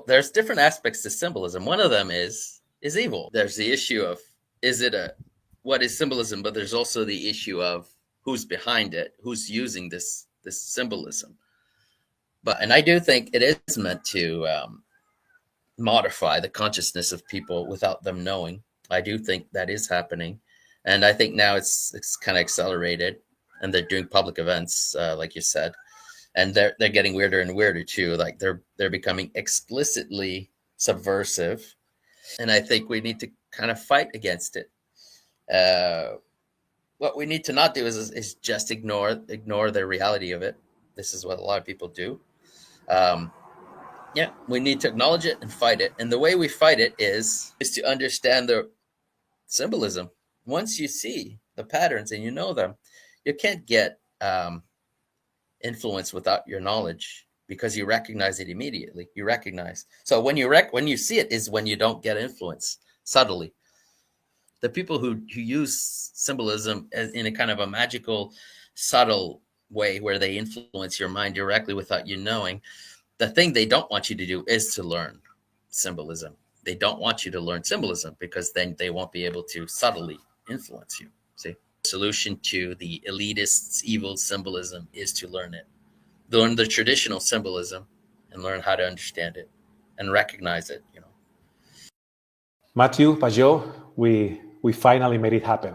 there's different aspects to symbolism. One of them is evil. There's the issue of what is symbolism, but there's also the issue of who's behind it, who's using this symbolism. And I do think it is meant to modify the consciousness of people without them knowing. I do think that is happening, and I think now it's kind of accelerated, and they're doing public events, like you said, and they're getting weirder and weirder too. Like they're becoming explicitly subversive, and I think we need to kind of fight against it. What we need to not do is just ignore the reality of it. This is what a lot of people do. Yeah, we need to acknowledge it and fight it. And the way we fight it is to understand the symbolism. Once you see the patterns and you know them, you can't get influence without your knowledge, because you recognize it immediately. You recognize. So when you see it is when you don't get influence subtly. The people who use symbolism in a kind of a magical, subtle way where they influence your mind directly without you knowing, the thing they don't want you to do is to learn symbolism. They don't want you to learn symbolism because then they won't be able to subtly influence you. See, the solution to the elitists' evil symbolism is to learn it. Learn the traditional symbolism and learn how to understand it and recognize it, you know. Matthieu Pageau, we finally made it happen.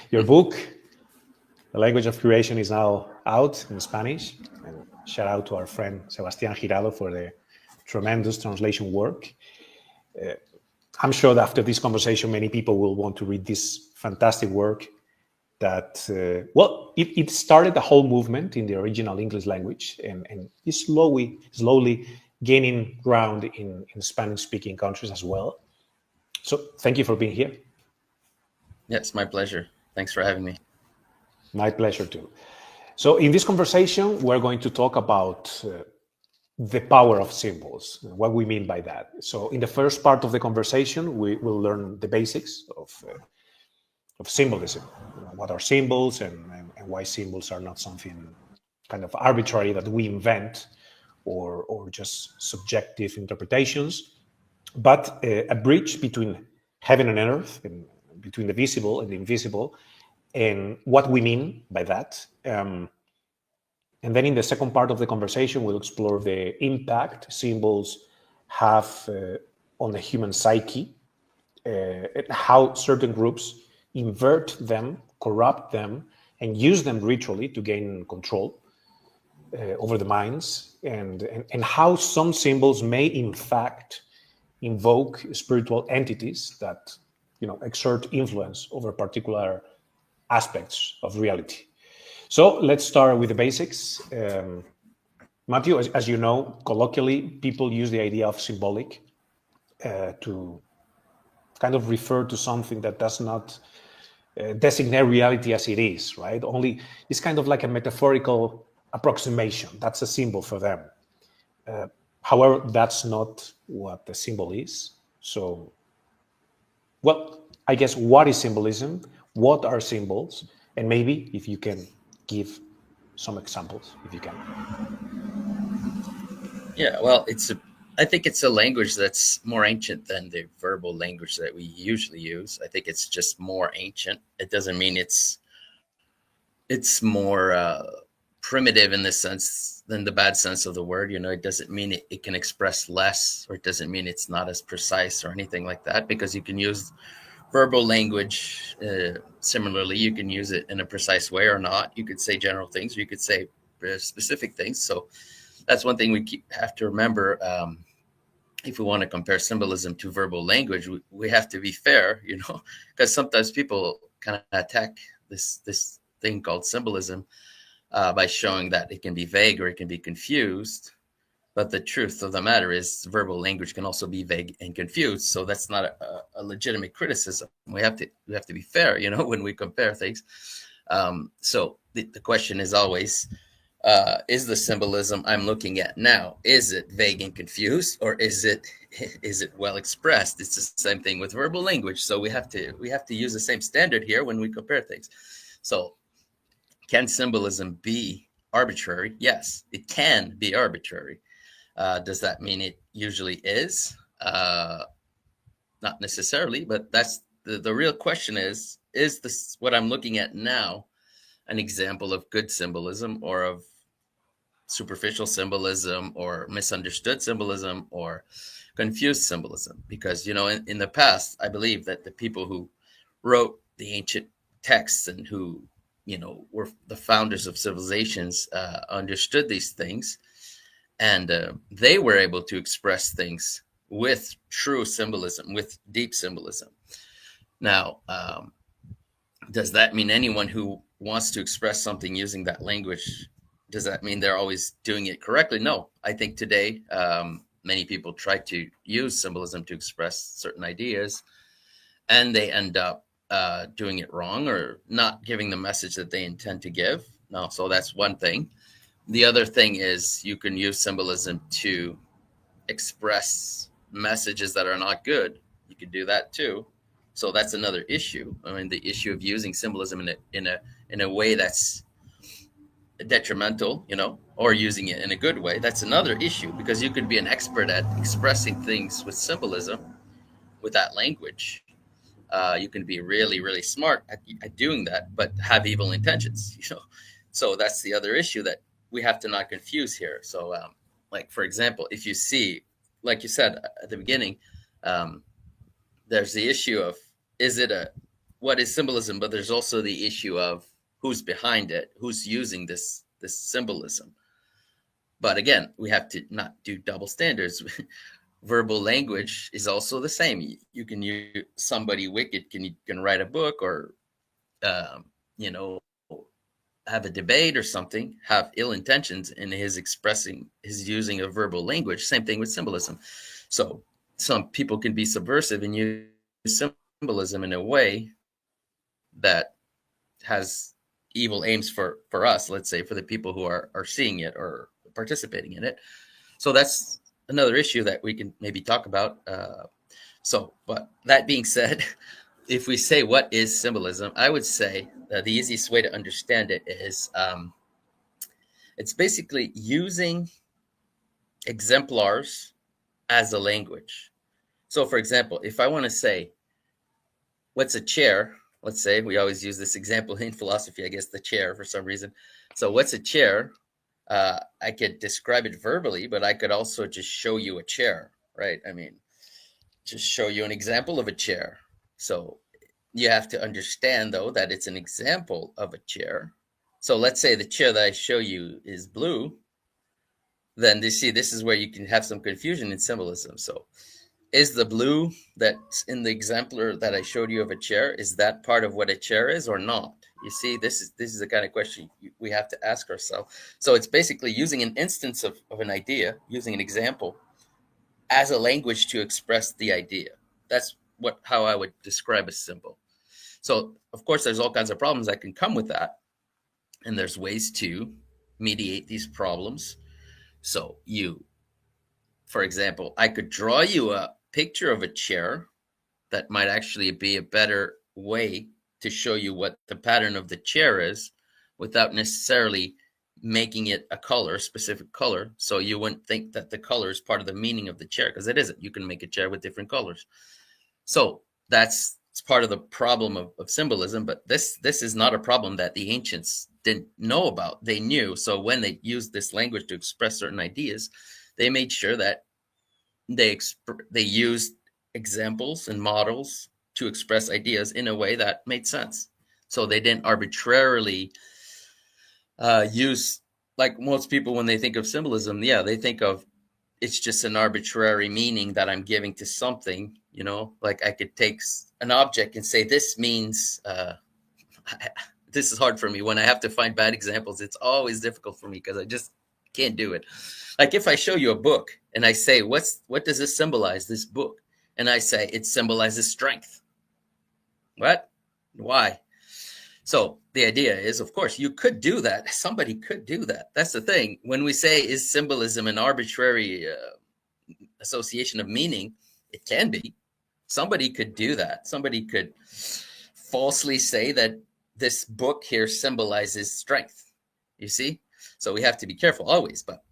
Your book, The Language of Creation, is now out in Spanish. And shout out to our friend Sebastián Girado for the tremendous translation work. I'm sure that after this conversation, many people will want to read this fantastic work that, it started the whole movement in the original English language and is slowly gaining ground in Spanish-speaking countries as well. So thank you for being here. Yes, my pleasure. Thanks for having me. My pleasure too. So in this conversation, we're going to talk about the power of symbols, what we mean by that. So in the first part of the conversation, we will learn the basics of symbolism. What are symbols and why symbols are not something kind of arbitrary that we invent or just subjective interpretations, but a bridge between heaven and earth, and between the visible and the invisible, and what we mean by that. And then in the second part of the conversation, we'll explore the impact symbols have on the human psyche, and how certain groups invert them, corrupt them, and use them ritually to gain control over the minds, and how some symbols may in fact invoke spiritual entities that exert influence over particular aspects of reality. So let's start with the basics. Matthieu, as you know, colloquially, people use the idea of symbolic to kind of refer to something that does not designate reality as it is, right? Only it's kind of like a metaphorical approximation. That's a symbol for them. However, that's not what the symbol is. So, I guess, what is symbolism? What are symbols? And maybe if you can give some examples, if you can. Yeah, well, I think it's a language that's more ancient than the verbal language that we usually use. I think it's just more ancient. It doesn't mean it's more primitive in this sense than the bad sense of the word. It doesn't mean it can express less, or it doesn't mean it's not as precise or anything like that, because you can use verbal language similarly. You can use it in a precise way or not. You could say general things, or you could say specific things. So that's one thing we have to remember. If we want to compare symbolism to verbal language, we have to be fair, because sometimes people kind of attack this thing called symbolism by showing that it can be vague or it can be confused. But the truth of the matter is verbal language can also be vague and confused. So that's not a legitimate criticism. We have to be fair, when we compare things. So the question is always, is the symbolism I'm looking at now, is it vague and confused, or is it well expressed? It's the same thing with verbal language. So we have to use the same standard here when we compare things. So can symbolism be arbitrary? Yes, it can be arbitrary. Does that mean it usually is? Not necessarily, but that's the real question is this what I'm looking at now an example of good symbolism or of superficial symbolism or misunderstood symbolism or confused symbolism? Because, in the past, I believe that the people who wrote the ancient texts and who, were the founders of civilizations understood these things, and they were able to express things with true symbolism, with deep symbolism. Now, does that mean anyone who wants to express something using that language, does that mean they're always doing it correctly? No. I think today many people try to use symbolism to express certain ideas, and they end up doing it wrong or not giving the message that they intend to give. No, so that's one thing. The other thing is you can use symbolism to express messages that are not good. You can do that too. So that's another issue. I mean, the issue of using symbolism in a way that's detrimental, or using it in a good way. That's another issue, because you could be an expert at expressing things with symbolism, with that language. You can be really, really smart at doing that, but have evil intentions. So that's the other issue that we have to not confuse here. So, like, for example, if you see, like you said at the beginning, there's the issue of what is symbolism, but there's also the issue of who's behind it, who's using this symbolism. But again, we have to not do double standards. Verbal language is also the same. You can use somebody wicked can write a book or have a debate or something, have ill intentions in his using of verbal language. Same thing with symbolism. So some people can be subversive and use symbolism in a way that has evil aims for us, let's say, for the people who are seeing it or participating in it. So that's another issue that we can maybe talk about. But that being said, if we say what is symbolism, I would say the easiest way to understand it is it's basically using exemplars as a language. So, for example, if I want to say, what's a chair? Let's say, we always use this example in philosophy, I guess, the chair for some reason. So what's a chair? I could describe it verbally, but I could also just show you a chair, right? I mean, just show you an example of a chair. So you have to understand, though, that it's an example of a chair. So let's say the chair that I show you is blue. Then this is where you can have some confusion in symbolism. So is the blue that's in the exemplar that I showed you of a chair, is that part of what a chair is or not? You see, this is the kind of question we have to ask ourselves. So it's basically using an instance of an idea, using an example as a language to express the idea. That's how I would describe a symbol. So, of course, there's all kinds of problems that can come with that. And there's ways to mediate these problems. So for example, I could draw you a picture of a chair that might actually be a better way to show you what the pattern of the chair is without necessarily making it a specific color. So you wouldn't think that the color is part of the meaning of the chair, because it isn't. You can make a chair with different colors. So that's part of the problem of symbolism. But this is not a problem that the ancients didn't know about. They knew. So when they used this language to express certain ideas, they made sure that they used examples and models to express ideas in a way that made sense. So they didn't arbitrarily use, like most people when they think of symbolism, they think of it's just an arbitrary meaning that I'm giving to something, like I could take an object and say this means, this is hard for me. When I have to find bad examples, it's always difficult for me because I just can't do it. Like if I show you a book and I say, what does this symbolize, this book? And I say, it symbolizes strength. What? Why? So the idea is, of course, you could do that. Somebody could do that. That's the thing. When we say, is symbolism an arbitrary association of meaning? It can be. Somebody could do that. Somebody could falsely say that this book here symbolizes strength. You see? So we have to be careful always. But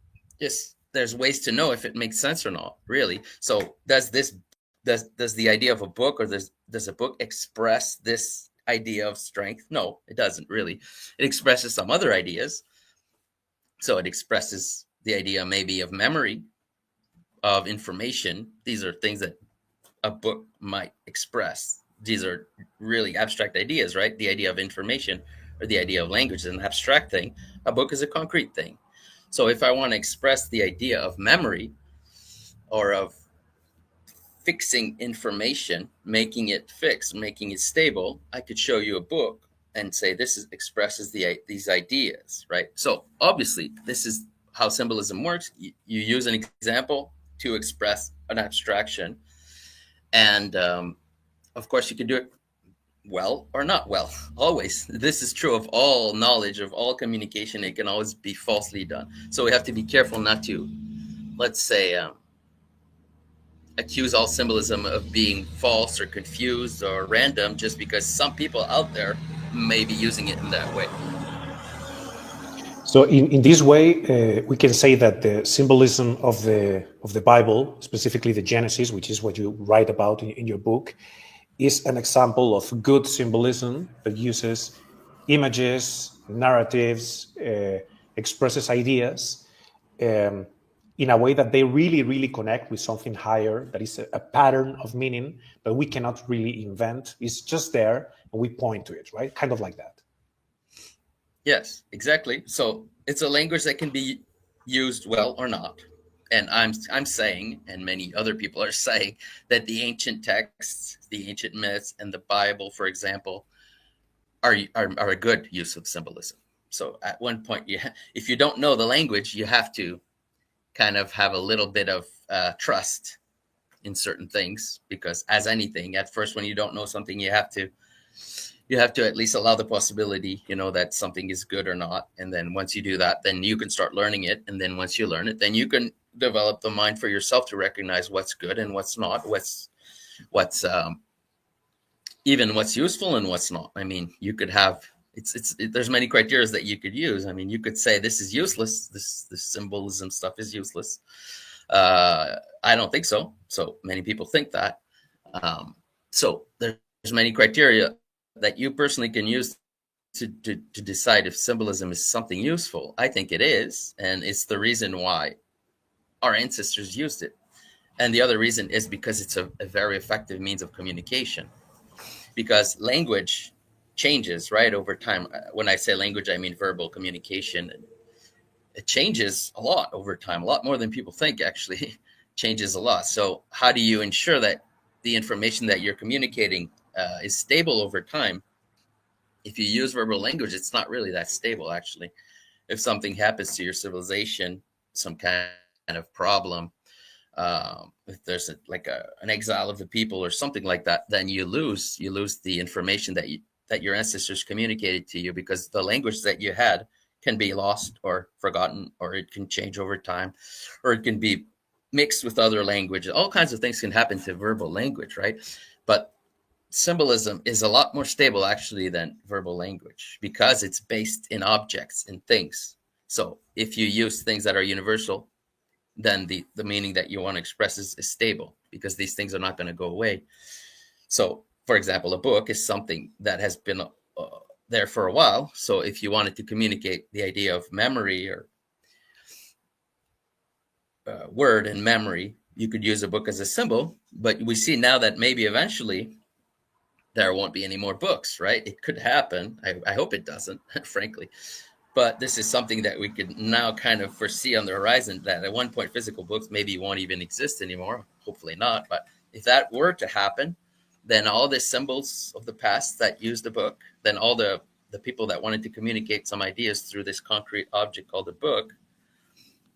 just there's ways to know if it makes sense or not, really. So does the idea of a book, or does a book express this idea of strength? No, it doesn't really. It expresses some other ideas. So it expresses the idea maybe of memory, of information. These are things that a book might express. These are really abstract ideas, right? The idea of information or the idea of language is an abstract thing. A book is a concrete thing. So if I want to express the idea of memory or of fixing information, making it fixed, making it stable, I could show you a book and say expresses these ideas, right? So obviously, this is how symbolism works. You use an example to express an abstraction, and of course, you can do it well or not well. Always, this is true of all knowledge, of all communication. It can always be falsely done. So we have to be careful not to, let's say, accuse all symbolism of being false or confused or random just because some people out there may be using it in that way. So in this way, we can say that the symbolism of the Bible, specifically the Genesis, which is what you write about in your book, is an example of good symbolism that uses images, narratives, expresses ideas in a way that they really, really connect with something higher, that is a pattern of meaning that we cannot really invent. It's just there, and we point to it, right? Kind of like that. Yes, exactly. So it's a language that can be used well or not. And I'm saying, and many other people are saying, that the ancient texts, the ancient myths, and the Bible, for example, are a good use of symbolism. So at one point, if you don't know the language, you have to kind of have a little bit of trust in certain things, because as anything, at first, when you don't know something, you have to at least allow the possibility, that something is good or not. And then once you do that, then you can start learning it. And then once you learn it, then you can develop the mind for yourself to recognize what's good and what's not, what's even what's useful and what's not. I mean, you could have, there's many criteria that you could use. I mean, you could say this is useless. This symbolism stuff is useless. I don't think so. So many people think that. So there's many criteria that you personally can use to decide if symbolism is something useful. I think it is, and it's the reason why our ancestors used it. And the other reason is because it's a very effective means of communication. Because language changes, right, over time. When I say language, I mean verbal communication. It changes a lot over time, a lot more than people think, actually. Changes a lot. So how do you ensure that the information that you're communicating is stable over time? If you use verbal language, it's not really that stable, actually. If something happens to your civilization, some kind of problem, if there's an exile of the people or something like that, then you lose the information that your ancestors communicated to you, because the language that you had can be lost or forgotten, or it can change over time, or it can be mixed with other languages. All kinds of things can happen to verbal language, right? But symbolism is a lot more stable, actually, than verbal language, because it's based in objects and things. So if you use things that are universal, then the meaning that you want to express is stable, because these things are not going to go away. So, for example, a book is something that has been there for a while. So if you wanted to communicate the idea of memory or word and memory, you could use a book as a symbol. But we see now that maybe eventually there won't be any more books, right? It could happen. I hope it doesn't, frankly. But this is something that we could now kind of foresee on the horizon, that at one point physical books maybe won't even exist anymore. Hopefully not. But if that were to happen, then all the symbols of the past that used the book, then all the people that wanted to communicate some ideas through this concrete object called a book,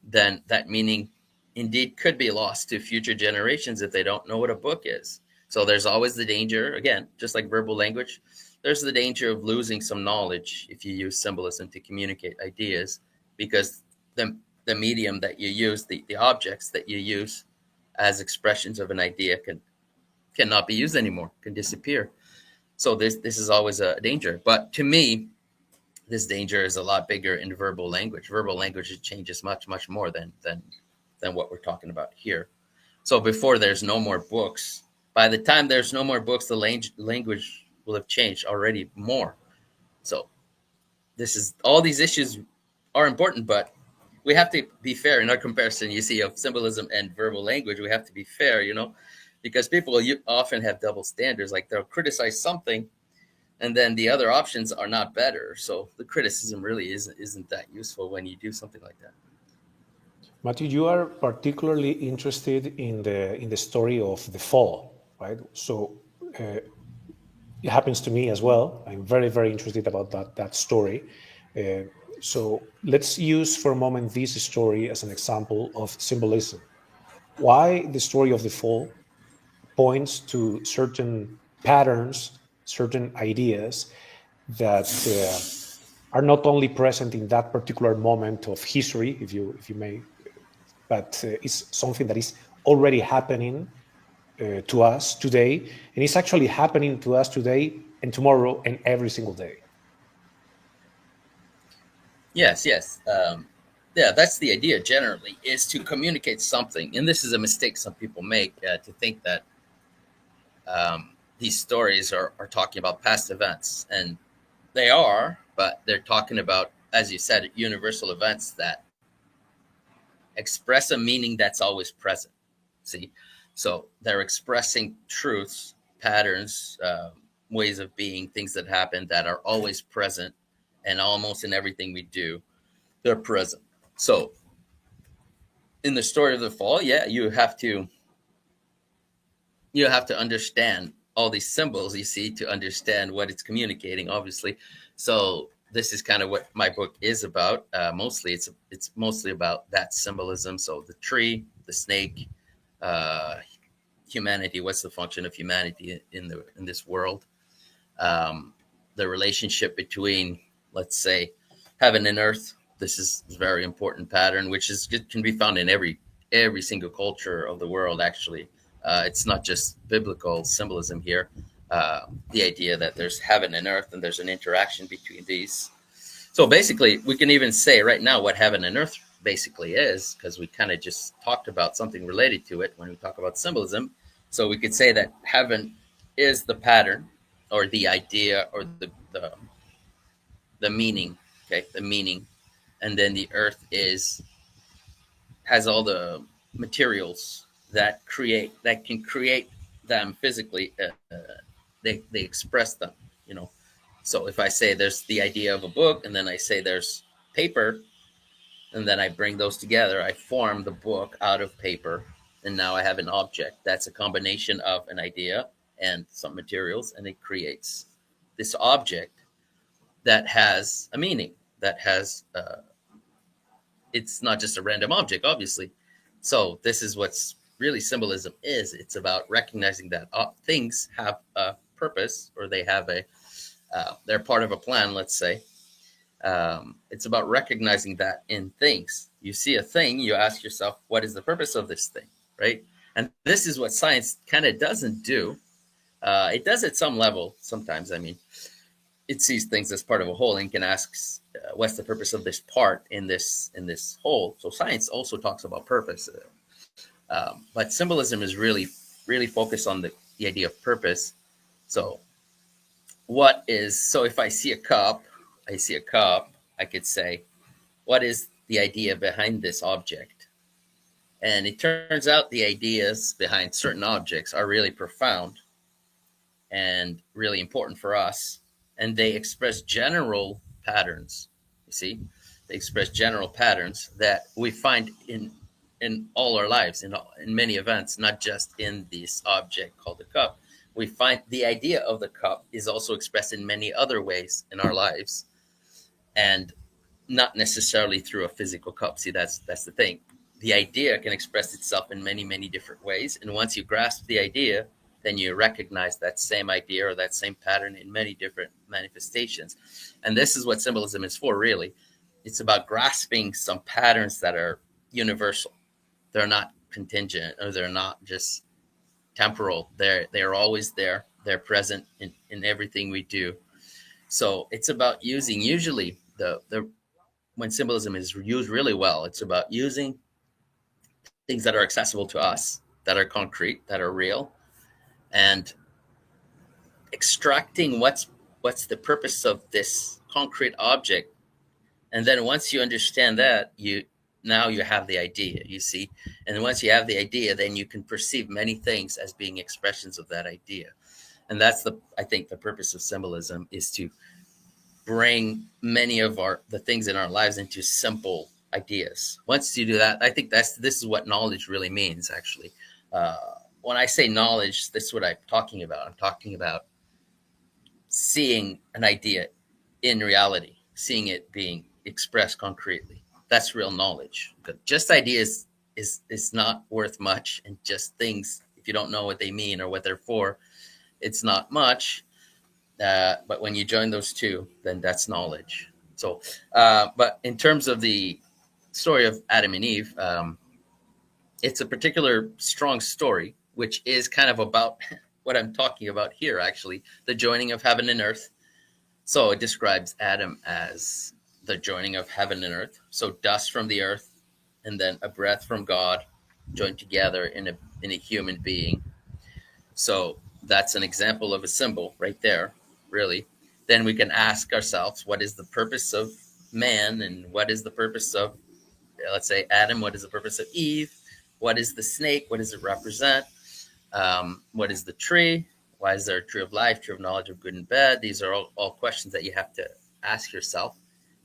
then that meaning indeed could be lost to future generations if they don't know what a book is. So there's always the danger, again, just like verbal language, there's the danger of losing some knowledge if you use symbolism to communicate ideas, because the medium that you use, the objects that you use as expressions of an idea cannot be used anymore, can disappear. So this is always a danger. But to me, this danger is a lot bigger in verbal language. Verbal language changes much, much more than than what we're talking about here. So before there's no more books, by the time there's no more books, the language will have changed already more. So this is, all these issues are important, but we have to be fair in our comparison, you see, of symbolism and verbal language. We have to be fair, because people often have double standards. Like they'll criticize something, and then the other options are not better. So the criticism really isn't that useful when you do something like that. Matthieu, you are particularly interested in the story of the fall, right? So it happens to me as well. I'm very, very interested about that story. So let's use for a moment this story as an example of symbolism. Why the story of the fall points to certain patterns, certain ideas that are not only present in that particular moment of history, if you may, but it's something that is already happening to us today, and it's actually happening to us today and tomorrow and every single day. Yes. Yeah, that's the idea generally, is to communicate something. And this is a mistake some people make, to think that these stories are talking about past events. And they are, but they're talking about, as you said, universal events that express a meaning that's always present. See? So they're expressing truths, patterns, ways of being, things that happen that are always present, and almost in everything we do, they're present. So in the story of the fall, yeah, you have to understand all these symbols, you see, to understand what it's communicating, obviously. So this is kind of what my book is about. Mostly, it's mostly about that symbolism. So the tree, the snake, humanity. What's the function of humanity in this world? The relationship between, let's say, heaven and earth. This is a very important pattern, which can be found in every single culture of the world. Actually, it's not just biblical symbolism here. The idea that there's heaven and earth, and there's an interaction between these. So basically, we can even say right now what heaven and earth basically is, because we kind of just talked about something related to it when we talk about symbolism. So we could say that heaven is the pattern, or the idea, or the meaning. Okay, the meaning, and then the earth has all the materials that can create them physically. They express them. So if I say there's the idea of a book, and then I say there's paper, and then I bring those together, I form the book out of paper, and now I have an object. That's a combination of an idea and some materials, and it creates this object that has a meaning, that has it's not just a random object, obviously. So this is what's really symbolism is. It's about recognizing that things have a purpose, or they have they're part of a plan, let's say. It's about recognizing that in things. You see a thing, you ask yourself, what is the purpose of this thing, right? And this is what science kind of doesn't do. It does at some level sometimes. I mean, it sees things as part of a whole and can ask, what's the purpose of this part in this whole? So science also talks about purpose, but symbolism is really focused on the idea of purpose. So if I see a cup, I could say, what is the idea behind this object? And it turns out the ideas behind certain objects are really profound and really important for us. And they express general patterns. You see, they express general patterns that we find in all our lives, in many events, not just in this object called the cup. We find the idea of the cup is also expressed in many other ways in our lives, and not necessarily through a physical cup. See, that's the thing. The idea can express itself in many, many different ways. And once you grasp the idea, then you recognize that same idea or that same pattern in many different manifestations. And this is what symbolism is for, really. It's about grasping some patterns that are universal. They're not contingent, or they're not just temporal. They're always there. They're present in everything we do. So it's about using, usually when symbolism is used really well, it's about using things that are accessible to us, that are concrete, that are real, and extracting what's the purpose of this concrete object. And then once you understand that, you have the idea, you see. And once you have the idea, then you can perceive many things as being expressions of that idea. And that's I think the purpose of symbolism, is to bring many of the things in our lives into simple ideas. Once you do that, I think this is what knowledge really means, actually. uh, when I say knowledge, this is what I'm talking about. I'm talking about seeing an idea in reality, seeing it being expressed concretely. That's real knowledge. Just ideas is not worth much, and just things, if you don't know what they mean or what they're for, it's not much. But when you join those two, then that's knowledge. So, but in terms of the story of Adam and Eve, it's a particular strong story, which is kind of about what I'm talking about here, actually, the joining of heaven and earth. So it describes Adam as the joining of heaven and earth. So dust from the earth, and then a breath from God, joined together in a human being. So that's an example of a symbol right there, really. Then we can ask ourselves, what is the purpose of man, and what is the purpose of, let's say, Adam? What is the purpose of Eve? What is the snake? What does it represent? What is the tree? Why is there a tree of life, tree of knowledge of good and bad? These are all questions that you have to ask yourself.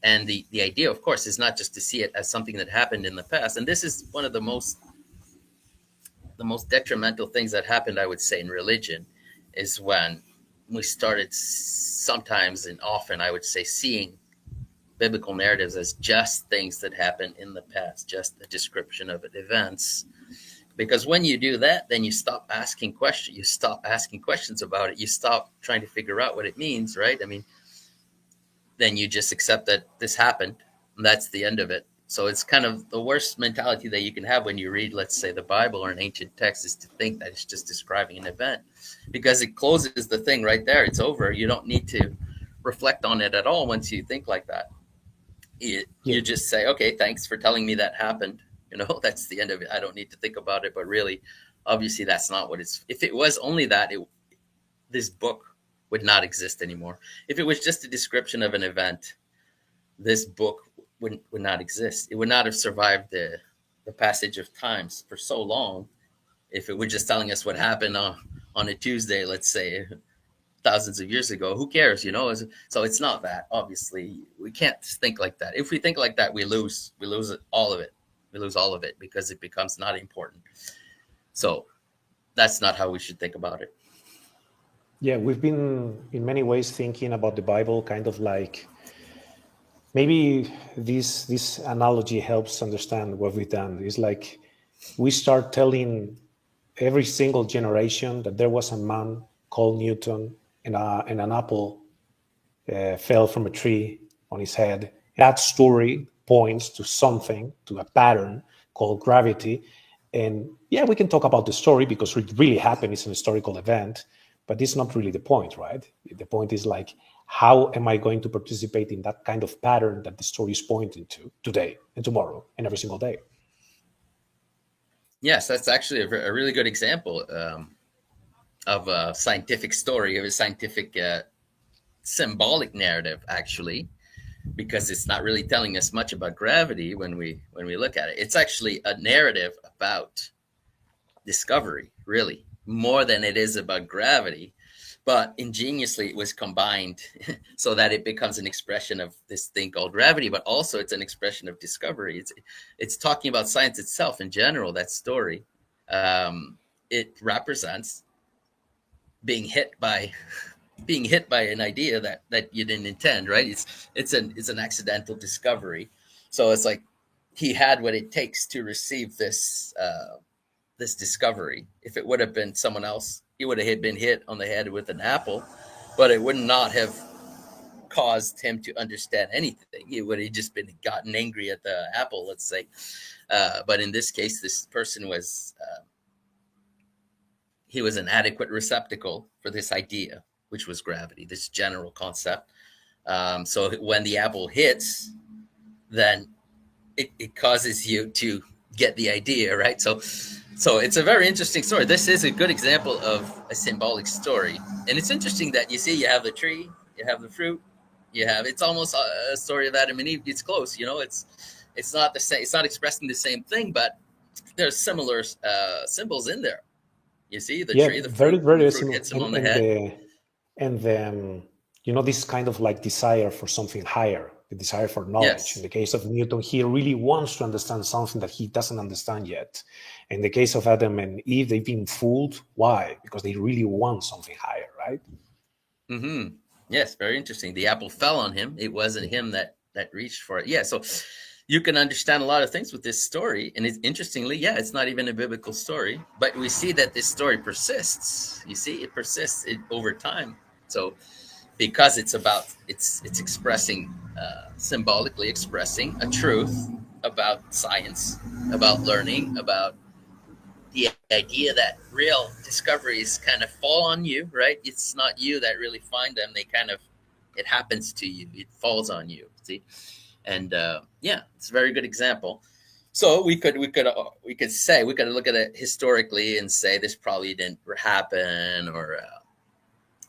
And the idea, of course, is not just to see it as something that happened in the past. And this is one of the most detrimental things that happened, I would say, in religion, is when we started sometimes, and often, I would say, seeing biblical narratives as just things that happened in the past, just a description of events. Because when you do that, then you stop asking questions. You stop asking questions about it. You stop trying to figure out what it means, right? I mean, then you just accept that this happened, and that's the end of it. So it's kind of the worst mentality that you can have when you read, let's say, the Bible or an ancient text, is to think that it's just describing an event, because it closes the thing right there. It's over. You don't need to reflect on it at all once you think like that. You just say, okay, thanks for telling me that happened. That's the end of it. I don't need to think about it. But really, obviously, that's not what it's. If it was only that, this book would not exist anymore. If it was just a description of an event, this book would not exist. It would not have survived the passage of times for so long if it were just telling us what happened on a Tuesday, let's say, thousands of years ago. Who cares, So it's not that. Obviously, we can't think like that. If we think like that, we lose all of it. We lose all of it because it becomes not important. So that's not how we should think about it. Yeah, we've been in many ways thinking about the Bible kind of like, maybe this analogy helps understand what we've done. It's like we start telling every single generation that there was a man called Newton, and an apple fell from a tree on his head. That story points to something, to a pattern called gravity. And yeah, we can talk about the story because it really happened. It's an historical event, but it's not really the point, right? The point is like, how am I going to participate in that kind of pattern that the story is pointing to today and tomorrow and every single day? Yes, that's actually a really good example of a scientific story, of a scientific symbolic narrative, actually, because it's not really telling us much about gravity when we look at it. It's actually a narrative about discovery, really, more than it is about gravity. But ingeniously, it was combined so that it becomes an expression of this thing called gravity, but also it's an expression of discovery. It's talking about science itself in general, that story. It represents being hit by an idea that you didn't intend, right? It's an accidental discovery. So it's like he had what it takes to receive this discovery. If it would have been someone else, he would have been hit on the head with an apple, but it would not have caused him to understand anything. He would have just been gotten angry at the apple, let's say. But in this case, this person was he was an adequate receptacle for this idea, which was gravity, this general concept. So when the apple hits, then it causes you to get the idea, right? So it's a very interesting story. This is a good example of a symbolic story, and it's interesting that you see you have the tree, you have the fruit, you have it's almost a story of Adam and Eve. It's close, it's not the same. It's not expressing the same thing, but there's similar symbols in there. You see the Yeah, tree, the very, fruit, when the very fruit similar. hits him on the head. And the this kind of like desire for something higher, the desire for knowledge. In Yes. the case of Newton, he really wants to understand something that he doesn't understand yet. In the case of Adam and Eve, they've been fooled. Why? Because they really want something higher, right? Mm-hmm. Yes, very interesting. The apple fell on him. It wasn't him that reached for it. Yeah, so you can understand a lot of things with this story. And it's interestingly, yeah, it's not even a biblical story, but we see that this story persists. You see, it persists over time. So because it's expressing, symbolically expressing a truth about science, about learning, about the idea that real discoveries kind of fall on you, right? It's not you that really find them. It happens to you. It falls on you. See, and yeah, it's a very good example. So we could look at it historically and say this probably didn't happen, or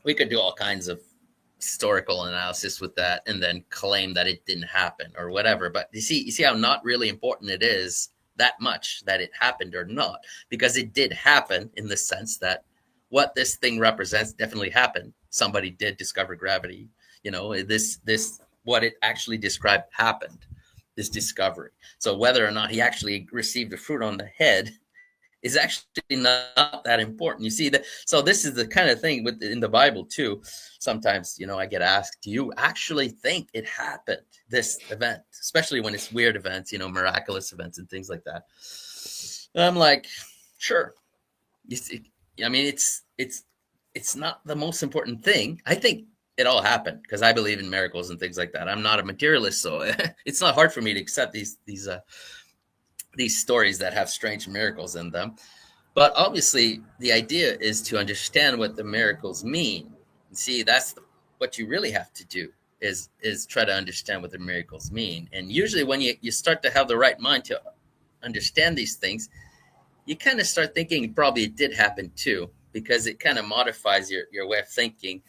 we could do all kinds of historical analysis with that and then claim that it didn't happen or whatever. But you see how not really important it is that much that it happened or not, because it did happen in the sense that what this thing represents definitely happened. Somebody did discover gravity. This what it actually described happened, this discovery. So whether or not he actually received the fruit on the head is actually not that important. You see that. So this is the kind of thing in the Bible too. Sometimes, I get asked, do you actually think it happened, this event, especially when it's weird events, miraculous events and things like that. And I'm like, sure. You see, I mean, it's not the most important thing. I think it all happened because I believe in miracles and things like that. I'm not a materialist, so it's not hard for me to accept these stories that have strange miracles in them. But obviously, the idea is to understand what the miracles mean. See, what you really have to do is try to understand what the miracles mean. And usually when you start to have the right mind to understand these things, you kind of start thinking probably it did happen too, because it kind of modifies your way of thinking.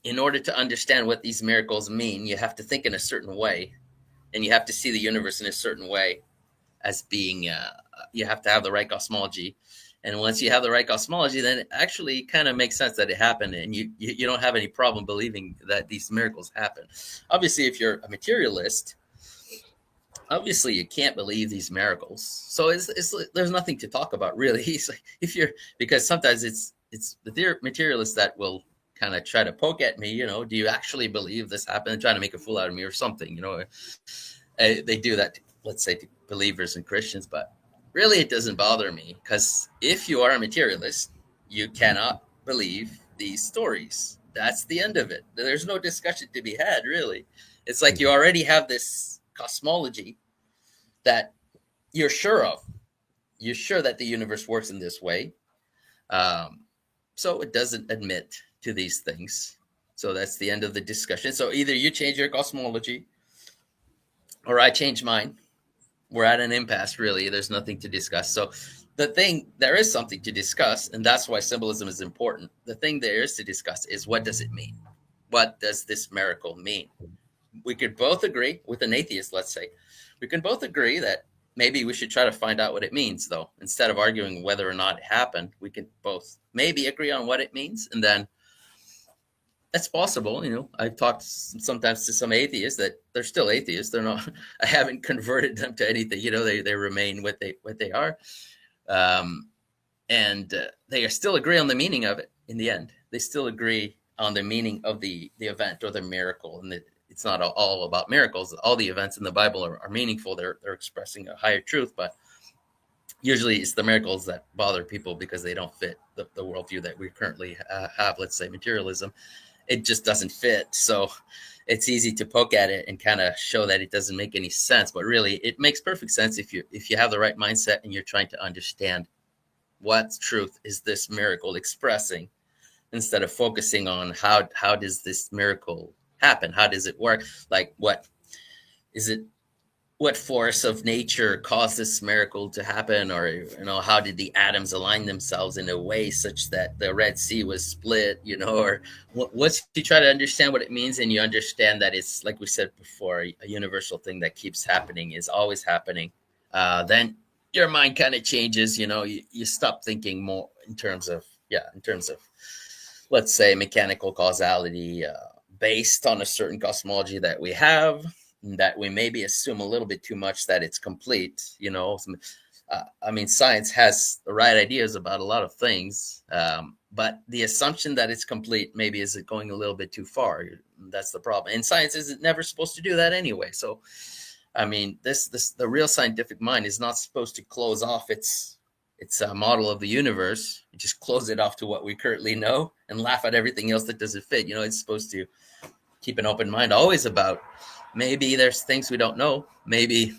In order to understand what these miracles mean, you have to think in a certain way, and you have to see the universe in a certain way as being, you have to have the right cosmology. And once you have the right cosmology, then it actually kind of makes sense that it happened, and you don't have any problem believing that these miracles happen. Obviously, if you're a materialist, obviously you can't believe these miracles. So there's nothing to talk about really. Because sometimes it's the materialists that will kind of try to poke at me. Do you actually believe this happened? And trying to make a fool out of me or something. They do that, let's say, to believers and Christians, but really it doesn't bother me, because if you are a materialist, you cannot believe these stories. That's the end of it. There's no discussion to be had, really. It's like you already have this cosmology that you're sure of. You're sure that the universe works in this way. So it doesn't admit to these things. So that's the end of the discussion. So either you change your cosmology or I change mine. We're at an impasse, really. There's nothing to discuss. So there is something to discuss, and that's why symbolism is important. The thing there is to discuss is, what does it mean? What does this miracle mean? We could both agree, with an atheist, let's say, we can both agree that maybe we should try to find out what it means, though. Instead of arguing whether or not it happened, we can both maybe agree on what it means, and then that's possible. I've talked sometimes to some atheists that they're still atheists. They're not. I haven't converted them to anything. They remain what they are, and they still agree on the meaning of it. In the end, they still agree on the meaning of the event or the miracle. And it's not all about miracles. All the events in the Bible are meaningful. They're expressing a higher truth, but usually it's the miracles that bother people because they don't fit the worldview that we currently have. Let's say materialism. It just doesn't fit. So it's easy to poke at it and kind of show that it doesn't make any sense. But really, it makes perfect sense if you have the right mindset and you're trying to understand what truth is this miracle expressing, instead of focusing on how does this miracle happen? How does it work? Like, what is it? what force of nature caused this miracle to happen, or how did the atoms align themselves in a way such that the Red Sea was split, or once you try to understand what it means, and you understand that it's, like we said before, a universal thing that keeps happening, is always happening, then your mind kind of changes. You stop thinking more in terms of let's say mechanical causality, based on a certain cosmology that we have, that we maybe assume a little bit too much that it's complete. Science has the right ideas about a lot of things, but the assumption that it's complete maybe is going a little bit too far. That's the problem, and science isn't never supposed to do that anyway. So the real scientific mind is not supposed to close off its a model of the universe. You just close it off to what we currently know and laugh at everything else that doesn't fit. It's supposed to keep an open mind always about, maybe there's things we don't know. Maybe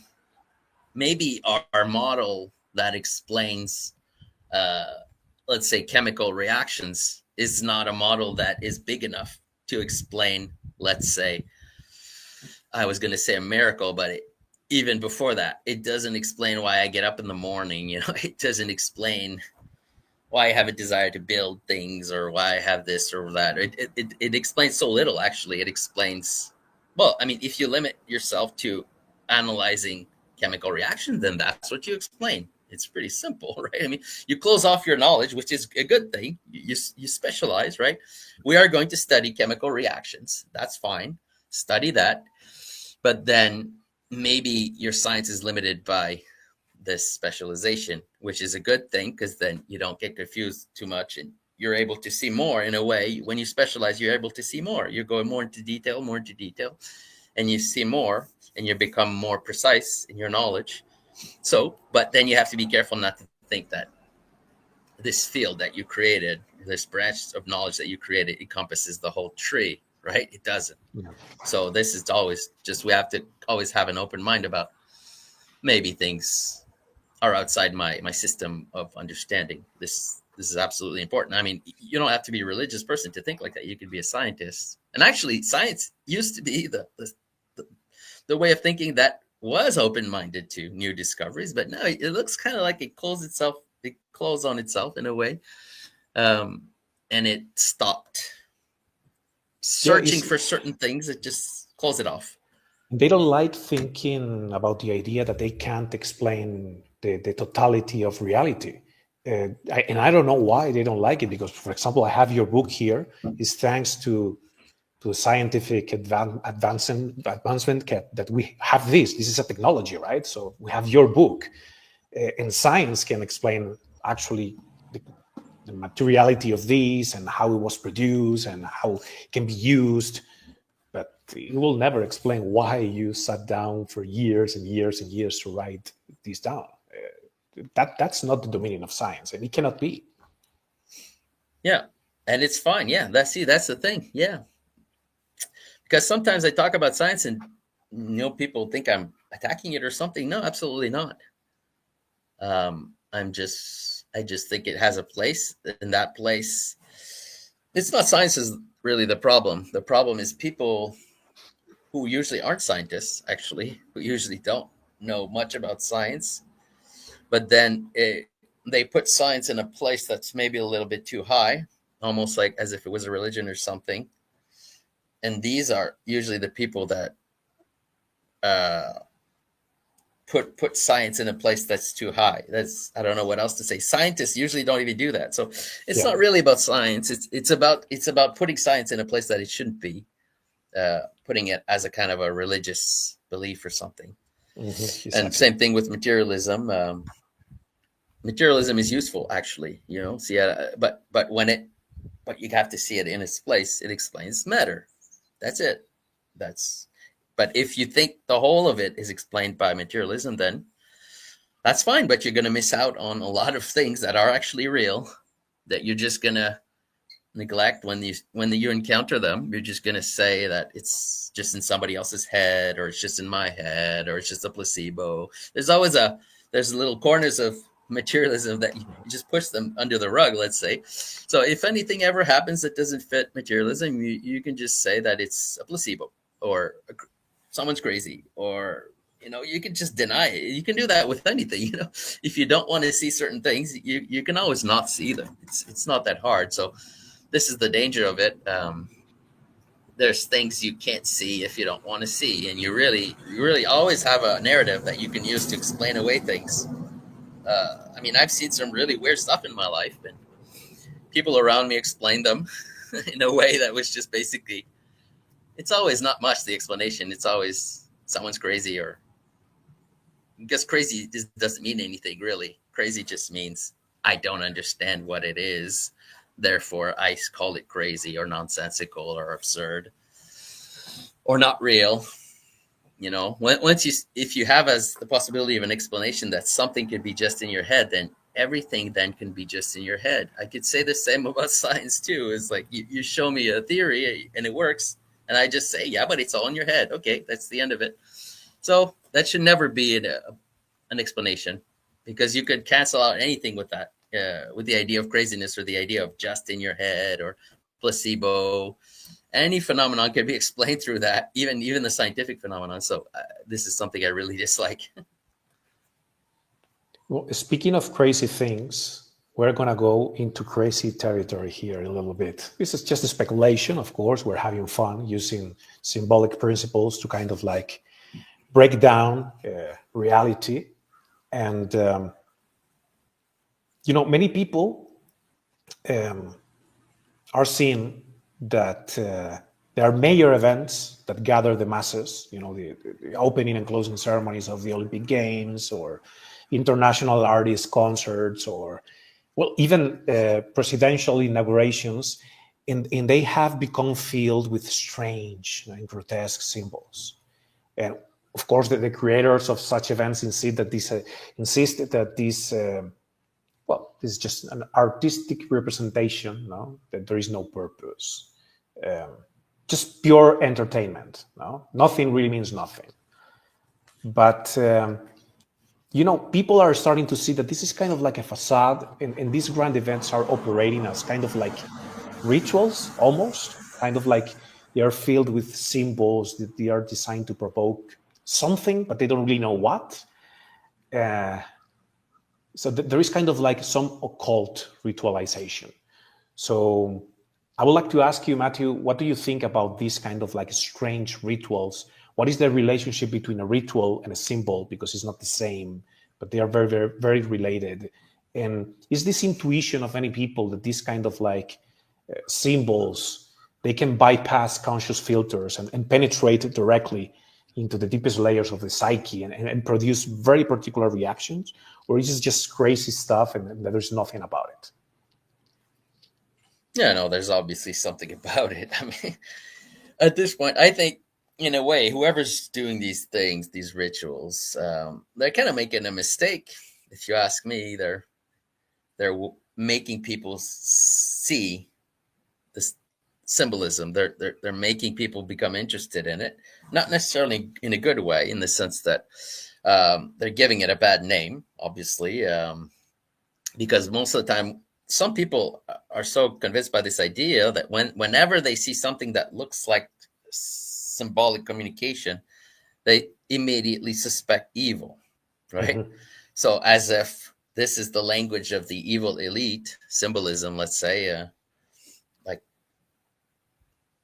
our model that explains, let's say, chemical reactions is not a model that is big enough to explain, let's say, I was going to say a miracle, but even before that, it doesn't explain why I get up in the morning. It doesn't explain why I have a desire to build things, or why I have this or that. It explains so little, actually. It explains, well, if you limit yourself to analyzing chemical reactions, then that's what you explain. It's pretty simple, right? You close off your knowledge, which is a good thing. You specialize, right? We are going to study chemical reactions. That's fine. Study that. But then maybe your science is limited by this specialization, which is a good thing, because then you don't get confused too much, and you're able to see more. In a way, when you specialize, you're able to see more. You're going more into detail, and you see more, and you become more precise in your knowledge. So, but then you have to be careful not to think that this field that you created, this branch of knowledge that you created, encompasses the whole tree, right? It doesn't. Yeah. So this is always just, we have to always have an open mind about, maybe things are outside my system of understanding. This is absolutely important. You don't have to be a religious person to think like that. You could be a scientist. And actually, science used to be the way of thinking that was open-minded to new discoveries, but now it looks kind of like it closed on itself in a way, and it stopped searching for certain things. It just closed it off. They don't like thinking about the idea that they can't explain the totality of reality. And I don't know why they don't like it, because, for example, I have your book here. It's thanks to scientific advancement that we have this. This is a technology, right? So we have your book. And science can explain actually the materiality of this, and how it was produced, and how it can be used. But it will never explain why you sat down for years and years and years to write this down. That's not the dominion of science, and it cannot be. Yeah, and it's fine. Yeah, that's the thing. Yeah, because sometimes I talk about science, and people think I'm attacking it or something. No, absolutely not. I just think it has a place, and that place, it's not science is really the problem. The problem is people who usually aren't scientists, actually, who usually don't know much about science, but then they put science in a place that's maybe a little bit too high, almost like as if it was a religion or something. And these are usually the people that put science in a place that's too high. I don't know what else to say. Scientists usually don't even do that. So it's not really about science. It's about putting science in a place that it shouldn't be, putting it as a kind of a religious belief or something. Mm-hmm, exactly. And same thing with materialism. Materialism is useful, actually, but you have to see it in its place. It explains matter. That's it. But if you think the whole of it is explained by materialism, then that's fine. But you're going to miss out on a lot of things that are actually real, that you're just going to neglect when you encounter them. You're just going to say that it's just in somebody else's head, or it's just in my head, or it's just a placebo. There's little corners of materialism that you just push them under the rug, let's say. So if anything ever happens that doesn't fit materialism, you can just say that it's a placebo, or someone's crazy, or you can just deny it. You can do that with anything. If you don't want to see certain things, you can always not see them. It's not that hard. So this is the danger of it. There's things you can't see if you don't want to see, and you really always have a narrative that you can use to explain away things. I mean, I've seen some really weird stuff in my life, and people around me explained them in a way that was just basically, it's always not much the explanation. It's always someone's crazy, or because crazy doesn't mean anything really. Crazy just means I don't understand what it is. Therefore, I call it crazy or nonsensical or absurd or not real. If you have as the possibility of an explanation that something could be just in your head, then everything then can be just in your head. I could say the same about science too. It's like you show me a theory and it works, and I just say, yeah, but it's all in your head. Okay, that's the end of it. So that should never be an explanation, because you could cancel out anything with that, with the idea of craziness or the idea of just in your head or placebo. Any phenomenon can be explained through that, even the scientific phenomenon. So this is something I really dislike. Well, speaking of crazy things, we're going to go into crazy territory here a little bit. This is just a speculation, of course. We're having fun using symbolic principles to kind of like break down reality. And, many people are seeing that there are major events that gather the masses, the opening and closing ceremonies of the Olympic Games, or international artist concerts, or, well, even presidential inaugurations, and they have become filled with strange and grotesque symbols. And of course, the creators of such events insist that this is just an artistic representation, that there is no purpose. Just pure entertainment. Nothing really means nothing. But, people are starting to see that this is kind of like a facade, and these grand events are operating as kind of like rituals, almost, kind of like they are filled with symbols that they are designed to provoke something, but they don't really know what. So there is kind of like some occult ritualization. So I would like to ask you, Matthieu, what do you think about these kind of like strange rituals? What is the relationship between a ritual and a symbol? Because it's not the same, but they are very, very, very related. And is this intuition of many people that these kind of like symbols, they can bypass conscious filters and penetrate directly into the deepest layers of the psyche and produce very particular reactions? Or is it just crazy stuff and there's nothing about it? Yeah, no, there's obviously something about it. I mean, at this point, I think, in a way, whoever's doing these things, these rituals, they're kind of making a mistake. If you ask me, they're making people see this symbolism. They're making people become interested in it, not necessarily in a good way, in the sense that they're giving it a bad name, obviously, because most of the time, some people are so convinced by this idea that whenever they see something that looks like symbolic communication, they immediately suspect evil, right? Mm-hmm. So as if this is the language of the evil elite, symbolism, let's say,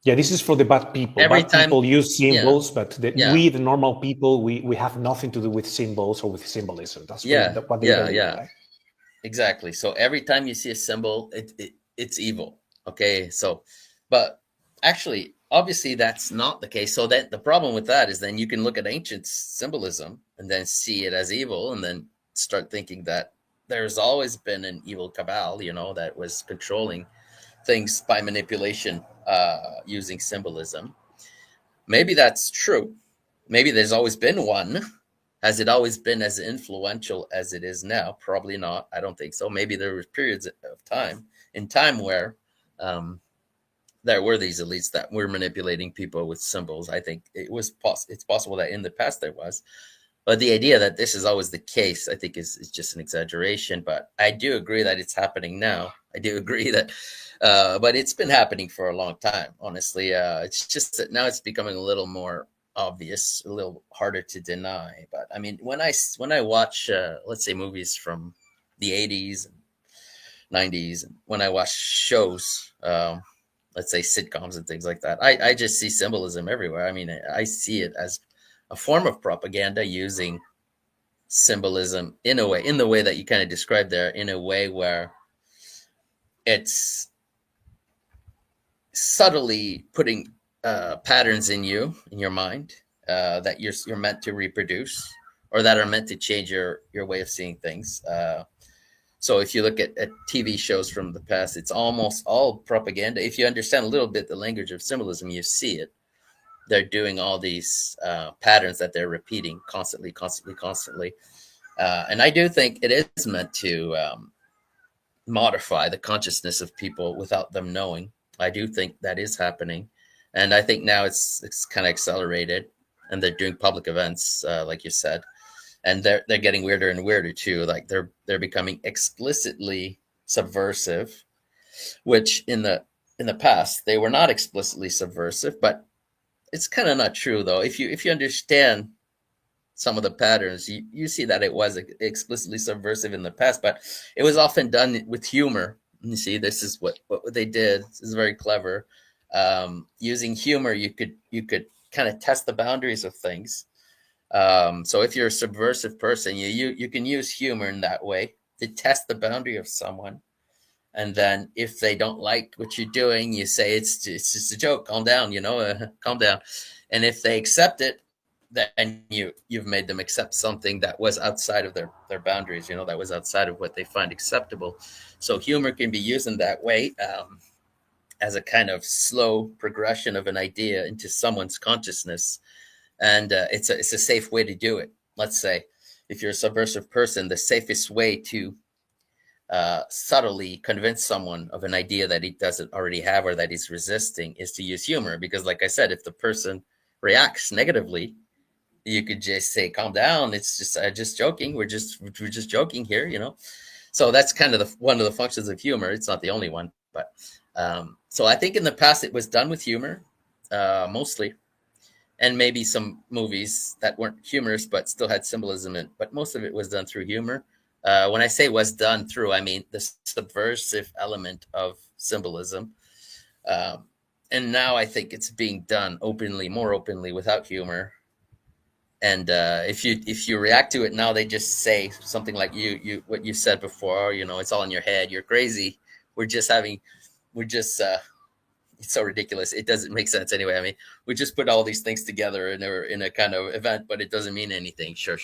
this is for the bad people. People use symbols, but we, the normal people, we have nothing to do with symbols or with symbolism. That's what they believe, right? Exactly. So every time you see a symbol, it's evil. Okay. So, but actually, obviously, that's not the case. So then the problem with that is then you can look at ancient symbolism and then see it as evil, and then start thinking that there's always been an evil cabal, that was controlling things by manipulation, using symbolism. Maybe that's true. Maybe there's always been one. Has it always been as influential as it is now? Probably not. I don't think so. Maybe there were periods of time where there were these elites that were manipulating people with symbols. I think it's possible that in the past there was. But the idea that this is always the case, I think, is just an exaggeration. But I do agree that it's happening now. I do agree that, but it's been happening for a long time, honestly. It's just that now it's becoming a little more obvious, a little harder to deny. But I mean, when I watch, let's say, movies from the 80s and 90s, and when I watch shows, let's say sitcoms and things like that, I just see symbolism everywhere. I mean, I see it as a form of propaganda using symbolism in a way, in the way that you kind of described there, in a way where it's subtly putting patterns in your mind that you're meant to reproduce, or that are meant to change your way of seeing things. So if you look at TV shows from the past, it's almost all propaganda. If you understand a little bit the language of symbolism, you see it. They're doing all these patterns that they're repeating constantly. And I do think it is meant to modify the consciousness of people without them knowing. I do think that is happening. And I think now it's kind of accelerated, and they're doing public events, like you said. And they're getting weirder and weirder too. Like they're becoming explicitly subversive, which in the past they were not explicitly subversive. But it's kind of not true though. If you understand some of the patterns, you see that it was explicitly subversive in the past, but it was often done with humor. You see, this is what they did. This is very clever. Using humor, you could kind of test the boundaries of things. So if you're a subversive person, you can use humor in that way to test the boundary of someone. And then if they don't like what you're doing, you say, it's just a joke, calm down, calm down. And if they accept it, then you've made them accept something that was outside of their boundaries, that was outside of what they find acceptable. So humor can be used in that way, as a kind of slow progression of an idea into someone's consciousness. And it's a safe way to do it. Let's say if you're a subversive person, the safest way to subtly convince someone of an idea that he doesn't already have, or that he's resisting, is to use humor. Because like I said, if the person reacts negatively, you could just say, calm down, it's just joking, we're just joking here. So that's kind of one of the functions of humor. It's not the only one, but so I think in the past it was done with humor, mostly. And maybe some movies that weren't humorous but still had symbolism in, but most of it was done through humor. When I say was done through, I mean the subversive element of symbolism. And now I think it's being done more openly, without humor. And if you react to it now, they just say something like what you said before. It's all in your head. You're crazy. It's so ridiculous. It doesn't make sense anyway. I mean, we just put all these things together in a kind of event, but it doesn't mean anything. Sure.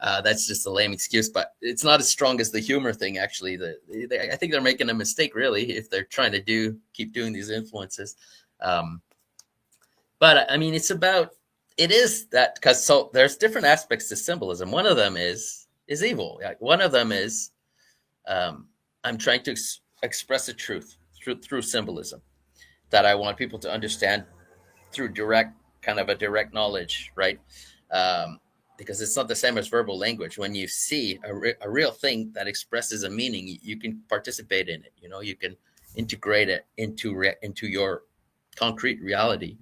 That's just a lame excuse, but it's not as strong as the humor thing. Actually, I think they're making a mistake, really, if they're trying to keep doing these influences. But I mean, it is that, because so there's different aspects to symbolism. One of them is evil. One of them is I'm trying to express a truth through symbolism that I want people to understand through direct knowledge, right? Because it's not the same as verbal language. When you see a real thing that expresses a meaning, you can participate in it. You can integrate it into your concrete reality,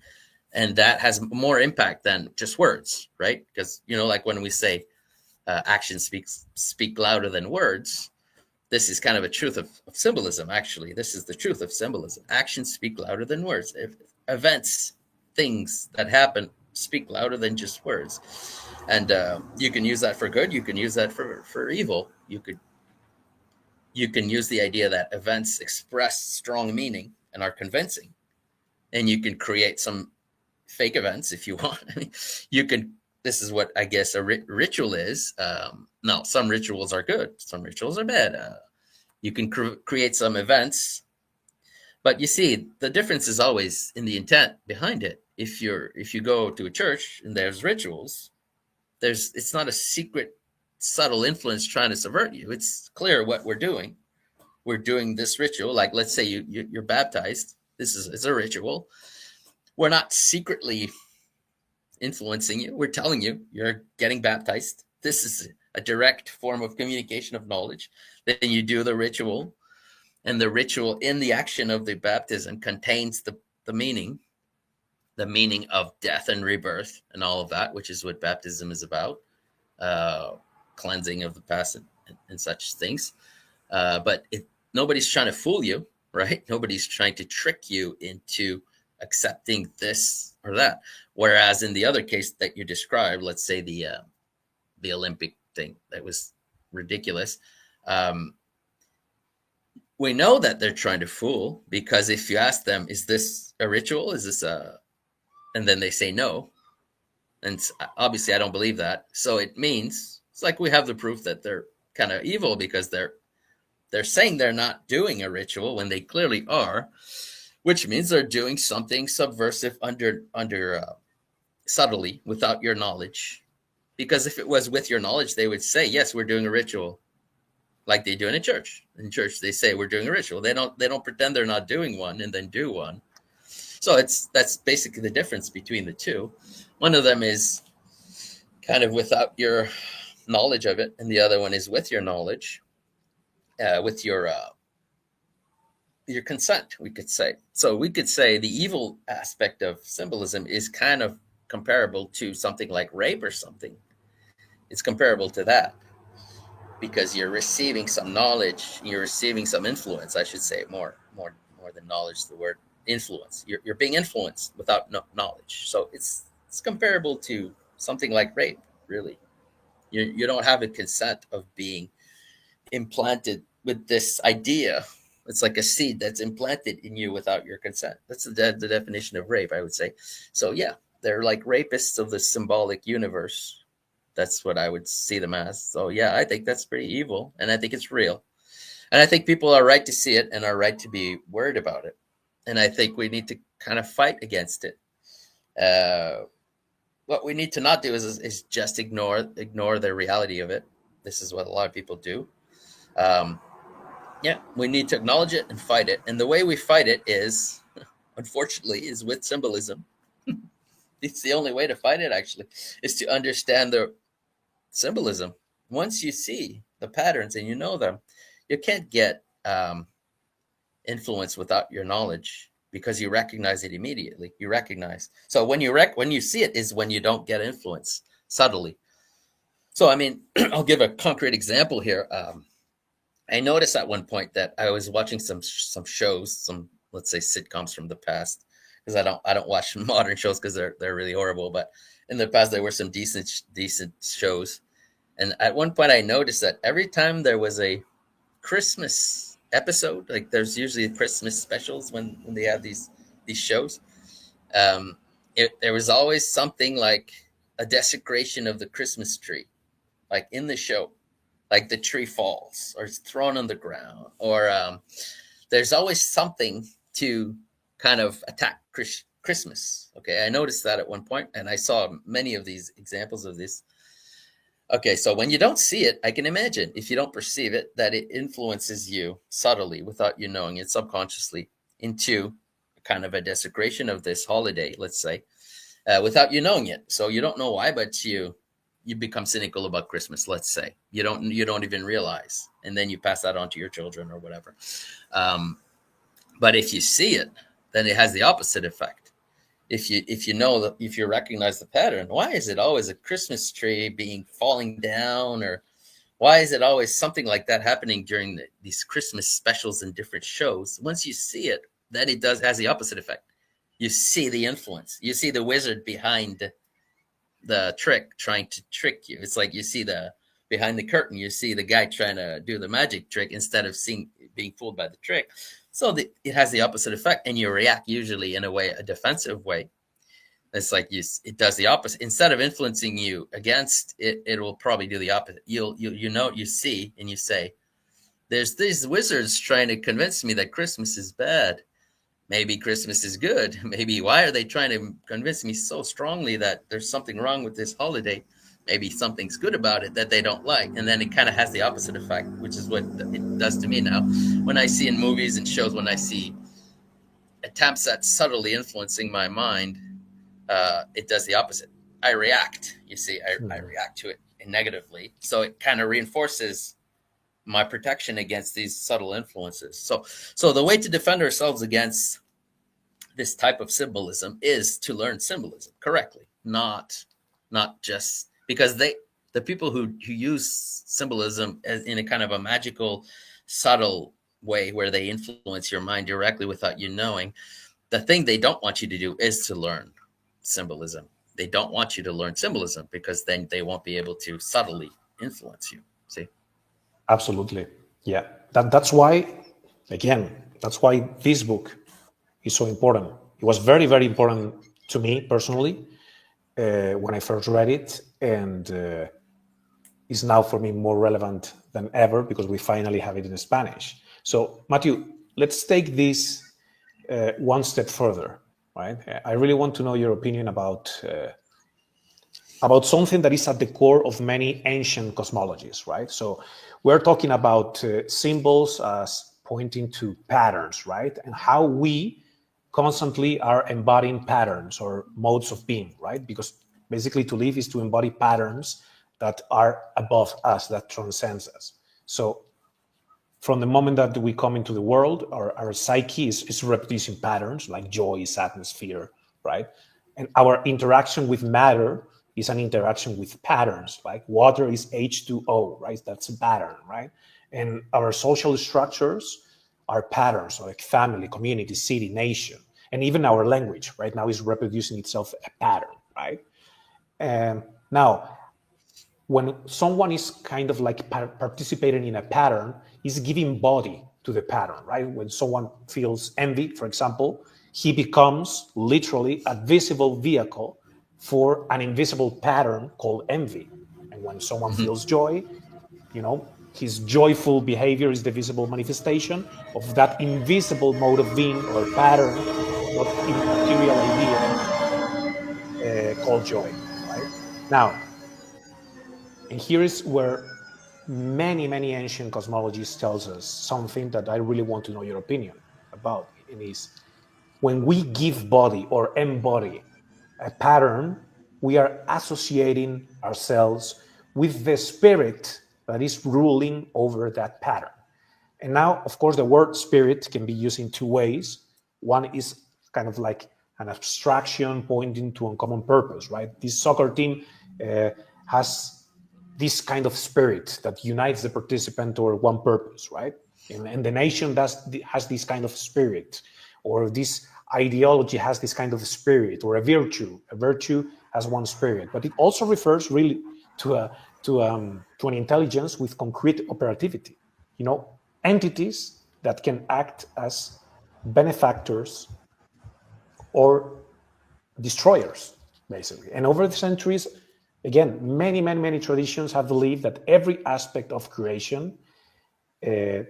and that has more impact than just words, right? Because like when we say actions speak louder than words. This is kind of a truth of symbolism, actually. This is the truth of symbolism. Actions speak louder than words. If events, things that happen, speak louder than just words. And you can use that for good. You can use that for evil. You can use the idea that events express strong meaning and are convincing. And you can create some fake events if you want. This is what I guess a ritual is. No, some rituals are good. Some rituals are bad. You can create some events, but you see, the difference is always in the intent behind it. If you go to a church and there's rituals, it's not a secret, subtle influence trying to subvert you. It's clear what we're doing. We're doing this ritual. Like, let's say you're baptized. It's a ritual. We're not secretly influencing you. We're telling you you're getting baptized. This is a direct form of communication of knowledge. Then you do the ritual, and the ritual in the action of the baptism contains the meaning. the meaning of death and rebirth and all of that, which is what baptism is about, cleansing of the past and such things. But nobody's trying to fool you, right? Nobody's trying to trick you into accepting this or that. Whereas in the other case that you described, let's say the Olympic thing that was ridiculous, we know that they're trying to fool, because if you ask them, is this a ritual? Is this and then they say no. And obviously I don't believe that. So it means it's like we have the proof that they're kind of evil, because they're saying they're not doing a ritual when they clearly are, which means they're doing something subversive under subtly without your knowledge. Because if it was with your knowledge, they would say, yes, we're doing a ritual, like they do in a church. In church, they say we're doing a ritual. They don't pretend they're not doing one and then do one. So that's basically the difference between the two. One of them is kind of without your knowledge of it, and the other one is with your knowledge, with your consent, we could say. So we could say the evil aspect of symbolism is kind of comparable to something like rape or something. It's comparable to that, because you're receiving some knowledge, you're receiving some influence, I should say, more than knowledge, the word influence. You're being influenced without knowledge. So it's comparable to something like rape, really. You don't have a consent of being implanted with this idea. It's like a seed that's implanted in you without your consent. That's the definition of rape, I would say. So yeah, they're like rapists of the symbolic universe. That's what I would see them as. So yeah, I think that's pretty evil, and I think it's real. And I think people are right to see it and are right to be worried about it. And I think we need to kind of fight against it. What we need to not do is just ignore the reality of it. This is what a lot of people do. Yeah, we need to acknowledge it and fight it. And the way we fight it is, unfortunately, is with symbolism. It's the only way to fight it, actually, is to understand the symbolism. Once you see the patterns and you know them, you can't get influence without your knowledge, because you recognize it immediately. You recognize. So when you see it is when you don't get influence subtly. So, I mean, I'll give a concrete example here. I noticed at one point that I was watching some shows, some, let's say, sitcoms from the past, because I don't watch modern shows because they're really horrible. But in the past, there were some decent shows. And at one point, I noticed that every time there was a Christmas episode, like there's usually Christmas specials when they have these shows, there was always something like a desecration of the Christmas tree, like in the show, like the tree falls or it's thrown on the ground, or there's always something to kind of attack Christmas. Okay, I noticed that at one point, and I saw many of these examples of this. Okay, so when you don't see it, I can imagine, if you don't perceive it, that it influences you subtly without you knowing it, subconsciously, into kind of a desecration of this holiday, let's say, without you knowing it. So you don't know why, but you become cynical about Christmas, let's say. You don't even realize, and then you pass that on to your children or whatever. But if you see it, then it has the opposite effect. If you know that, if you recognize the pattern, why is it always a Christmas tree falling down, or why is it always something like that happening during these Christmas specials and different shows? Once you see it, then it has the opposite effect. You see the influence. You see the wizard behind the trick, trying to trick you. It's like you see behind the curtain, you see the guy trying to do the magic trick instead of being fooled by the trick. So it has the opposite effect, and you react usually in a defensive way. It's like it does the opposite. Instead of influencing you against it, it will probably do the opposite. You see, and you say, there's these wizards trying to convince me that Christmas is bad. Maybe Christmas is good. Maybe why are they trying to convince me so strongly that there's something wrong with this holiday? Maybe something's good about it that they don't like. And then it kind of has the opposite effect, which is what it does to me now. When I see in movies and shows, when I see attempts at subtly influencing my mind, it does the opposite. I react. You see, I react to it negatively. So it kind of reinforces my protection against these subtle influences. So the way to defend ourselves against this type of symbolism is to learn symbolism correctly, not just because the people who use symbolism as in a kind of a magical, subtle way where they influence your mind directly without you knowing. The thing they don't want you to do is to learn symbolism. They don't want you to learn symbolism because then they won't be able to subtly influence you. See? Absolutely. Yeah. That's why, again, that's why this book is so important. It was very, very important to me personally when I first read it, and is now for me more relevant than ever because we finally have it in Spanish. So, Matthieu, let's take this one step further, right? I really want to know your opinion about something that is at the core of many ancient cosmologies, right? So we're talking about symbols as pointing to patterns, right? And how we constantly are embodying patterns or modes of being, right? Because basically to live is to embody patterns that are above us, that transcends us. So from the moment that we come into the world, our psyche is reproducing patterns like joy, sadness, fear, right? And our interaction with matter is an interaction with patterns. Like water is H2O, right? That's a pattern, right? And our social structures are patterns, like family, community, city, nation, and even our language right now is reproducing itself a pattern, right? And now, when someone is kind of like participating in a pattern, is giving body to the pattern, right? When someone feels envy, for example, he becomes literally a visible vehicle for an invisible pattern called envy. And when someone feels joy, his joyful behavior is the visible manifestation of that invisible mode of being or pattern, not immaterial idea called joy, right? Now, and here is where many, many ancient cosmologies tells us something that I really want to know your opinion about. It is when we give body or embody a pattern, we are associating ourselves with the spirit that is ruling over that pattern. And now, of course, the word spirit can be used in two ways. One is kind of like an abstraction pointing to uncommon purpose, right? This soccer team has this kind of spirit that unites the participant toward one purpose, right? And the nation has this kind of spirit, or this ideology has this kind of spirit, or a virtue. A virtue has one spirit, but it also refers really to an intelligence with concrete operativity. Entities that can act as benefactors or destroyers, basically. And over the centuries, again, many, many, many traditions have believed that every aspect of creation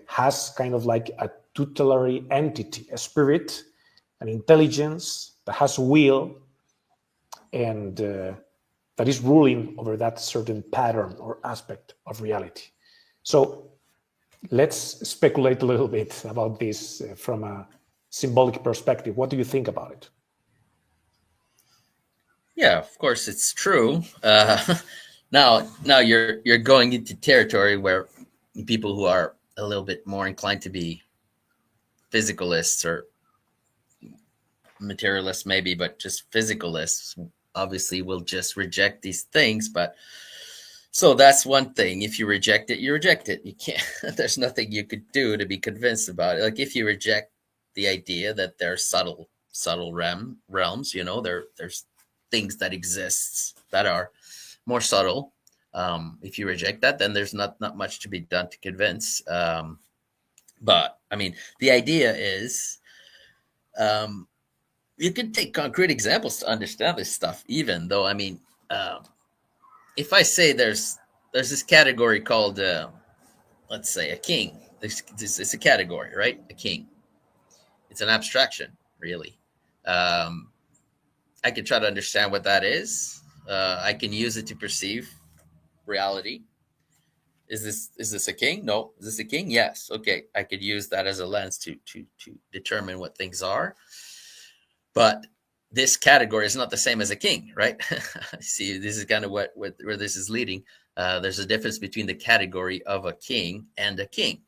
has kind of like a tutelary entity, a spirit, an intelligence that has will, and that is ruling over that certain pattern or aspect of reality. So let's speculate a little bit about this from a symbolic perspective. What do you think about it? Yeah, of course it's true. Now you're going into territory where people who are a little bit more inclined to be physicalists or materialists, maybe, but just physicalists, obviously will just reject these things. But so that's one thing. If you reject it, you reject it. You can't. There's nothing you could do to be convinced about it. Like if you reject the idea that there are subtle realms, there's things that exist that are more subtle. If you reject that, then there's not much to be done to convince. But I mean, the idea is, you can take concrete examples to understand this stuff. Even though, I mean, if I say there's this category called, let's say, a king. It's a category, right? A king. It's an abstraction, really. I can try to understand what that is. I can use it to perceive reality. Is this a king? No. Is this a king? Yes. Okay. I could use that as a lens to determine what things are. But this category is not the same as a king, right? See, this is kind of where this is leading. There's a difference between the category of a king and a king,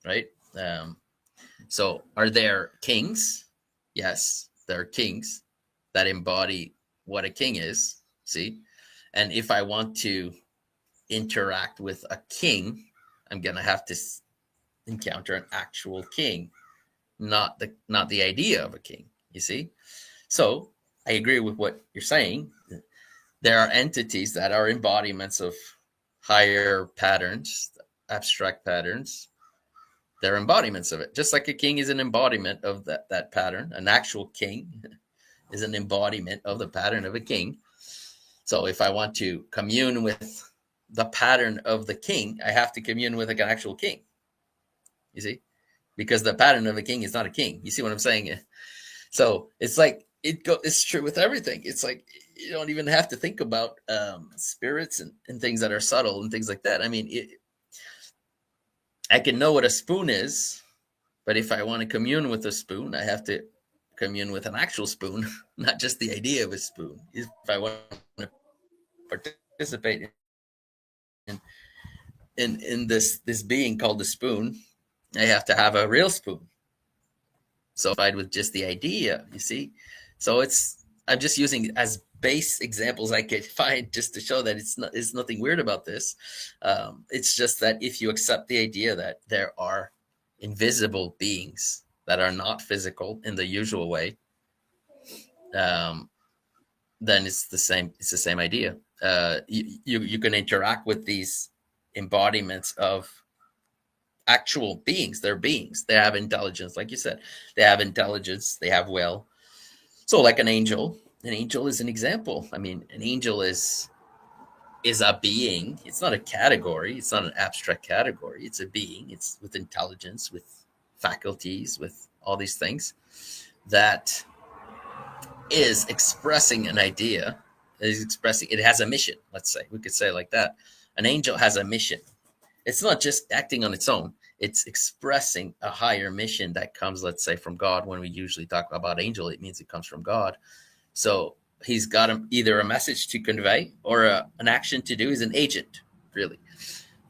right? So are there kings? Yes. there are kings that embody what a king is, see? And if I want to interact with a king, I'm going to have to encounter an actual king, not the idea of a king, you see? So I agree with what you're saying. There are entities that are embodiments of higher patterns, abstract patterns. They're embodiments of it. Just like a king is an embodiment of that pattern, an actual king is an embodiment of the pattern of a king. So if I want to commune with the pattern of the king, I have to commune with an actual king, you see? Because the pattern of a king is not a king. You see what I'm saying? So it's like, it's true with everything. It's like, you don't even have to think about spirits and things that are subtle and things like that. I mean, I can know what a spoon is, but if I want to commune with a spoon, I have to commune with an actual spoon, not just the idea of a spoon. If I want to participate in this being called the spoon, I have to have a real spoon. So if with just the idea, you see? So I'm just using as base examples I could find just to show that it's nothing weird about this. It's just that if you accept the idea that there are invisible beings that are not physical in the usual way, then it's the same idea. You can interact with these embodiments of actual beings. They're beings. They have intelligence, like you said. They have intelligence. They have will. So, like an angel is an example. I mean, an angel is a being. It's not a category. It's not an abstract category. It's a being. It's with intelligence, with faculties, with all these things that is expressing an idea. It has a mission. Let's say we could say it like that. An angel has a mission. It's not just acting on its own. It's expressing a higher mission that comes, let's say, from God. When we usually talk about angel, it means it comes from God. So he's got either a message to convey or an action to do. He's an agent, really.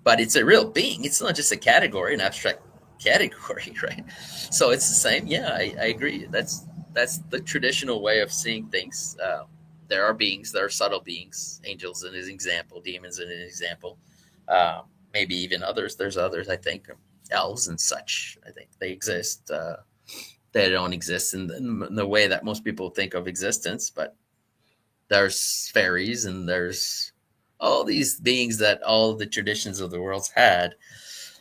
But it's a real being. It's not just a category, an abstract category, right? So it's the same. Yeah, I agree. That's the traditional way of seeing things. There are beings, there are subtle beings, angels in his example, demons in his example. Maybe even others. There's others, I think, elves and such. I think they exist. They don't exist in the way that most people think of existence, but there's fairies and there's all these beings that all the traditions of the world's had.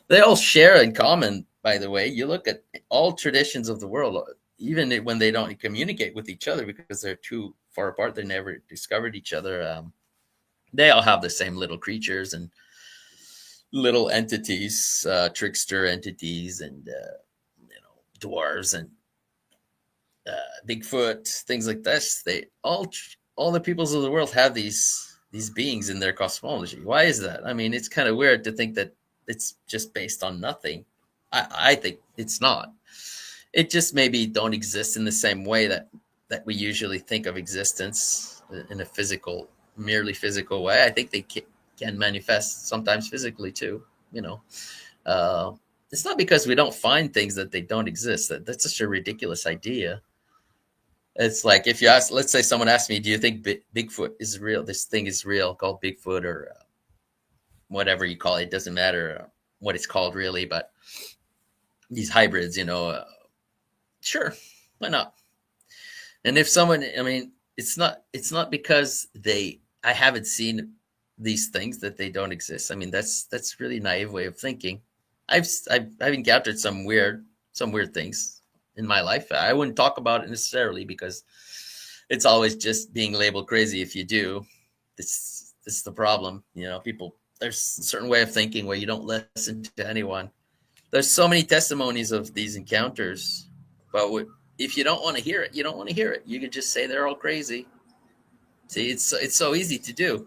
They all share in common, by the way. You look at all traditions of the world, even when they don't communicate with each other because they're too far apart, they never discovered each other. They all have the same little creatures and little entities, trickster entities, and dwarves and Bigfoot, things like this. They all the peoples of the world have these beings in their cosmology. Why is that? I mean, it's kind of weird to think that it's just based on nothing. I think it's not. It just maybe don't exist in the same way that we usually think of existence in a merely physical way. I think they can manifest sometimes physically too. It's not because we don't find things that they don't exist. That's such a ridiculous idea. It's like if you ask, let's say someone asked me, do you think Bigfoot is real? This thing is real, called Bigfoot or whatever you call it. It doesn't matter what it's called really, but these hybrids, sure, why not? And if someone, I mean, it's not because I haven't seen these things that they don't exist. I mean, that's really naive way of thinking. I've encountered some weird things in my life. I wouldn't talk about it necessarily because it's always just being labeled crazy if you do. This is the problem. People, there's a certain way of thinking where you don't listen to anyone. There's so many testimonies of these encounters, but if you don't want to hear it, you don't want to hear it. You can just say they're all crazy. See, it's so easy to do.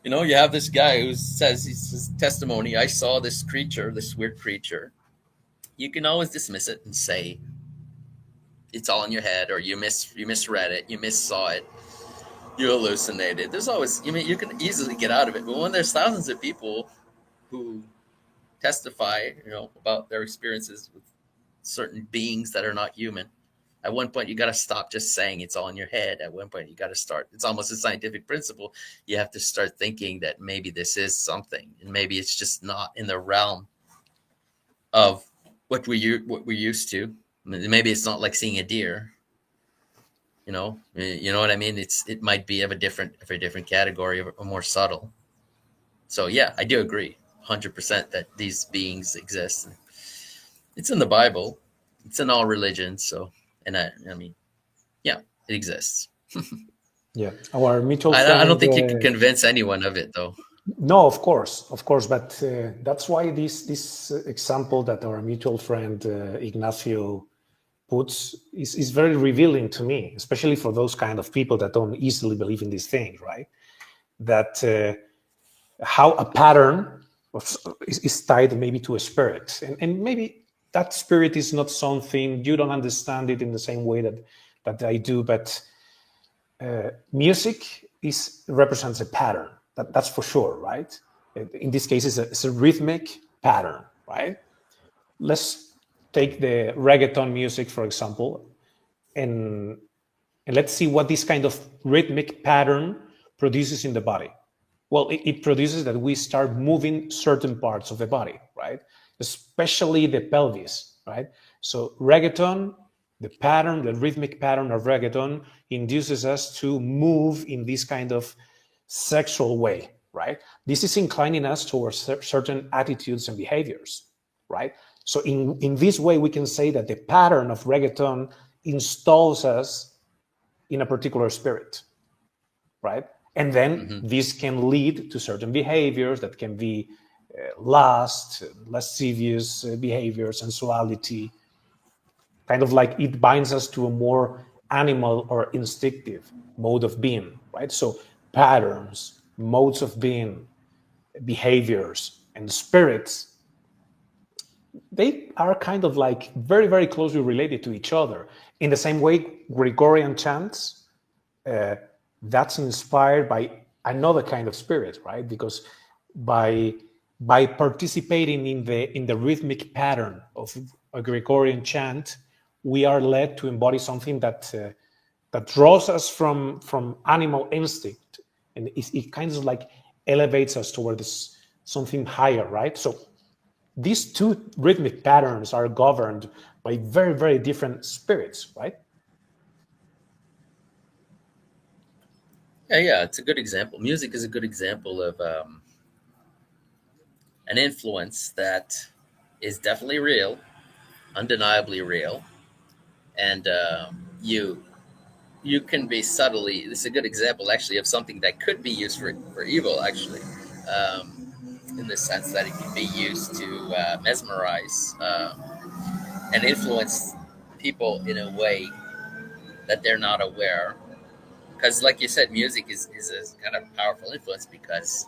You have this guy who says his testimony, I saw this creature, this weird creature. You can always dismiss it and say it's all in your head, or you misread it, you missaw it, you hallucinated. There's always, you can easily get out of it. But when there's thousands of people who testify, about their experiences with certain beings that are not human, At one point, you got to stop just saying it's all in your head. At one point, you got to start. It's almost a scientific principle. You have to start thinking that maybe this is something, and maybe it's just not in the realm of what we're used to. Maybe it's not like seeing a deer. You know what I mean. It might be of a different category, of a more subtle. So yeah, I do agree, 100% that these beings exist. It's in the Bible. It's in all religions. So, and I mean, yeah, it exists. Yeah, our mutual I don't friend. think you can convince anyone of it, though. No, of course, but that's why this example that our mutual friend Ignacio puts is very revealing to me, especially for those kind of people that don't easily believe in these things, right? That how a pattern is tied maybe to a spirit, and maybe that spirit is not something you don't understand it in the same way that I do, but music represents a pattern. That's for sure, right? In this case, it's a rhythmic pattern, right? Let's take the reggaeton music, for example, and let's see what this kind of rhythmic pattern produces in the body. Well, it produces that we start moving certain parts of the body, right? Especially the pelvis, right? So reggaeton, the rhythmic pattern of reggaeton induces us to move in this kind of sexual way, right? This is inclining us towards certain attitudes and behaviors, right? So in this way, we can say that the pattern of reggaeton installs us in a particular spirit, right? And then this can lead to certain behaviors that can be lust, lascivious behavior, sensuality, kind of like it binds us to a more animal or instinctive mode of being, right? So patterns, modes of being, behaviors, and spirits, they are kind of like very, very closely related to each other. In the same way, Gregorian chants, that's inspired by another kind of spirit, right? Because by participating in the rhythmic pattern of a Gregorian chant, we are led to embody something that draws us from animal instinct, and it kind of like elevates us towards something higher, right? So these two rhythmic patterns are governed by very, very different spirits, right? Yeah, it's a good example. Music is a good example of an influence that is definitely real, undeniably real, and you can be subtly. This is a good example, actually, of something that could be used for evil, actually, in the sense that it can be used to mesmerize and influence people in a way that they're not aware. Because, like you said, music is a kind of powerful influence because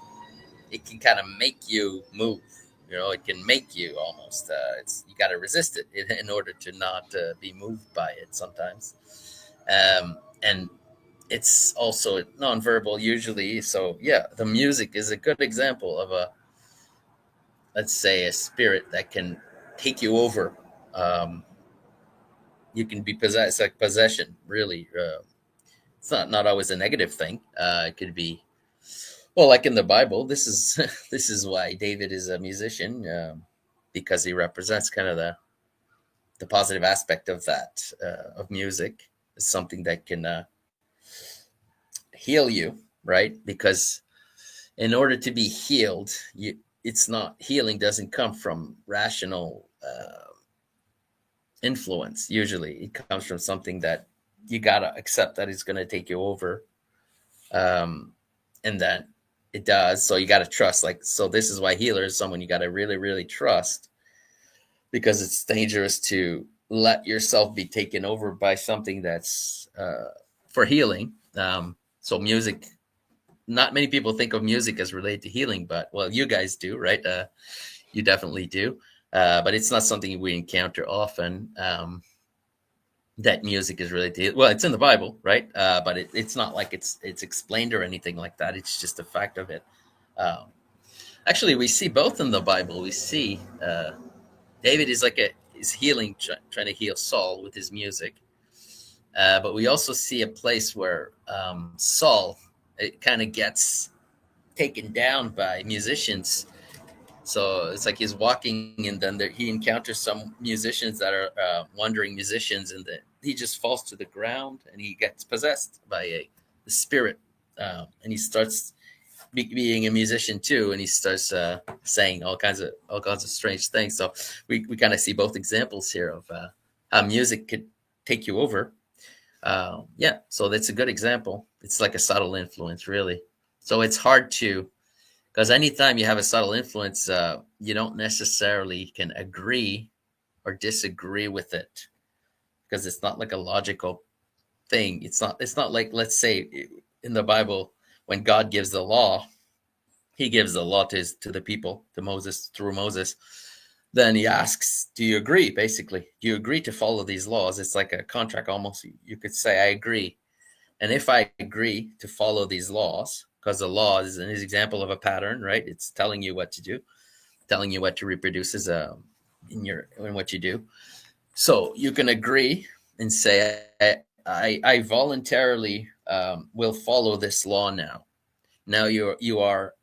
it can kind of make you move. It can make you almost. You got to resist it in order to not be moved by it sometimes. And it's also nonverbal usually. So yeah, the music is a good example of let's say, a spirit that can take you over. Um, you can be possessed, like possession. Really, it's not always a negative thing. It could be, well, like in the Bible. This is this is why David is a musician, because he represents kind of the positive aspect of that of music. Is something that can heal you, right? Because in order to be healed, it's not healing doesn't come from rational influence. Usually, it comes from something that you gotta accept that is going to take you over, and that it does. So you got to trust. So this is why healer is someone you got to really, really trust, because it's dangerous to let yourself be taken over by something that's for healing. So music, not many people think of music as related to healing, but well, you guys do, right? You definitely do. But it's not something we encounter often. That music is related to, well, it's in the Bible, right? But it's not like it's explained or anything like that. It's just a fact of it. Um, Actually, we see both in the Bible. We see David is healing, trying to heal Saul with his music, But we also see a place where Saul, it kind of gets taken down by musicians. So it's like he's walking, and then he encounters some musicians that are wandering musicians, and he just falls to the ground, and he gets possessed by the spirit, and he starts being a musician too, and he starts saying all kinds of strange things. So we kind of see both examples here of how music could take you over. Yeah, so that's a good example. It's like a subtle influence, really. So it's hard to, because anytime you have a subtle influence, you don't necessarily can agree or disagree with it, because it's not like a logical thing. It's not like, let's say in the Bible, when God gives the law, he gives the law to the people, to Moses, through Moses. Then he asks, do you agree? Basically, do you agree to follow these laws? It's like a contract almost. You could say, I agree. And if I agree to follow these laws, because the law is an example of a pattern, right? It's telling you what to do, telling you what to reproduce as in what you do. So you can agree and say, I voluntarily will follow this law now. Now you are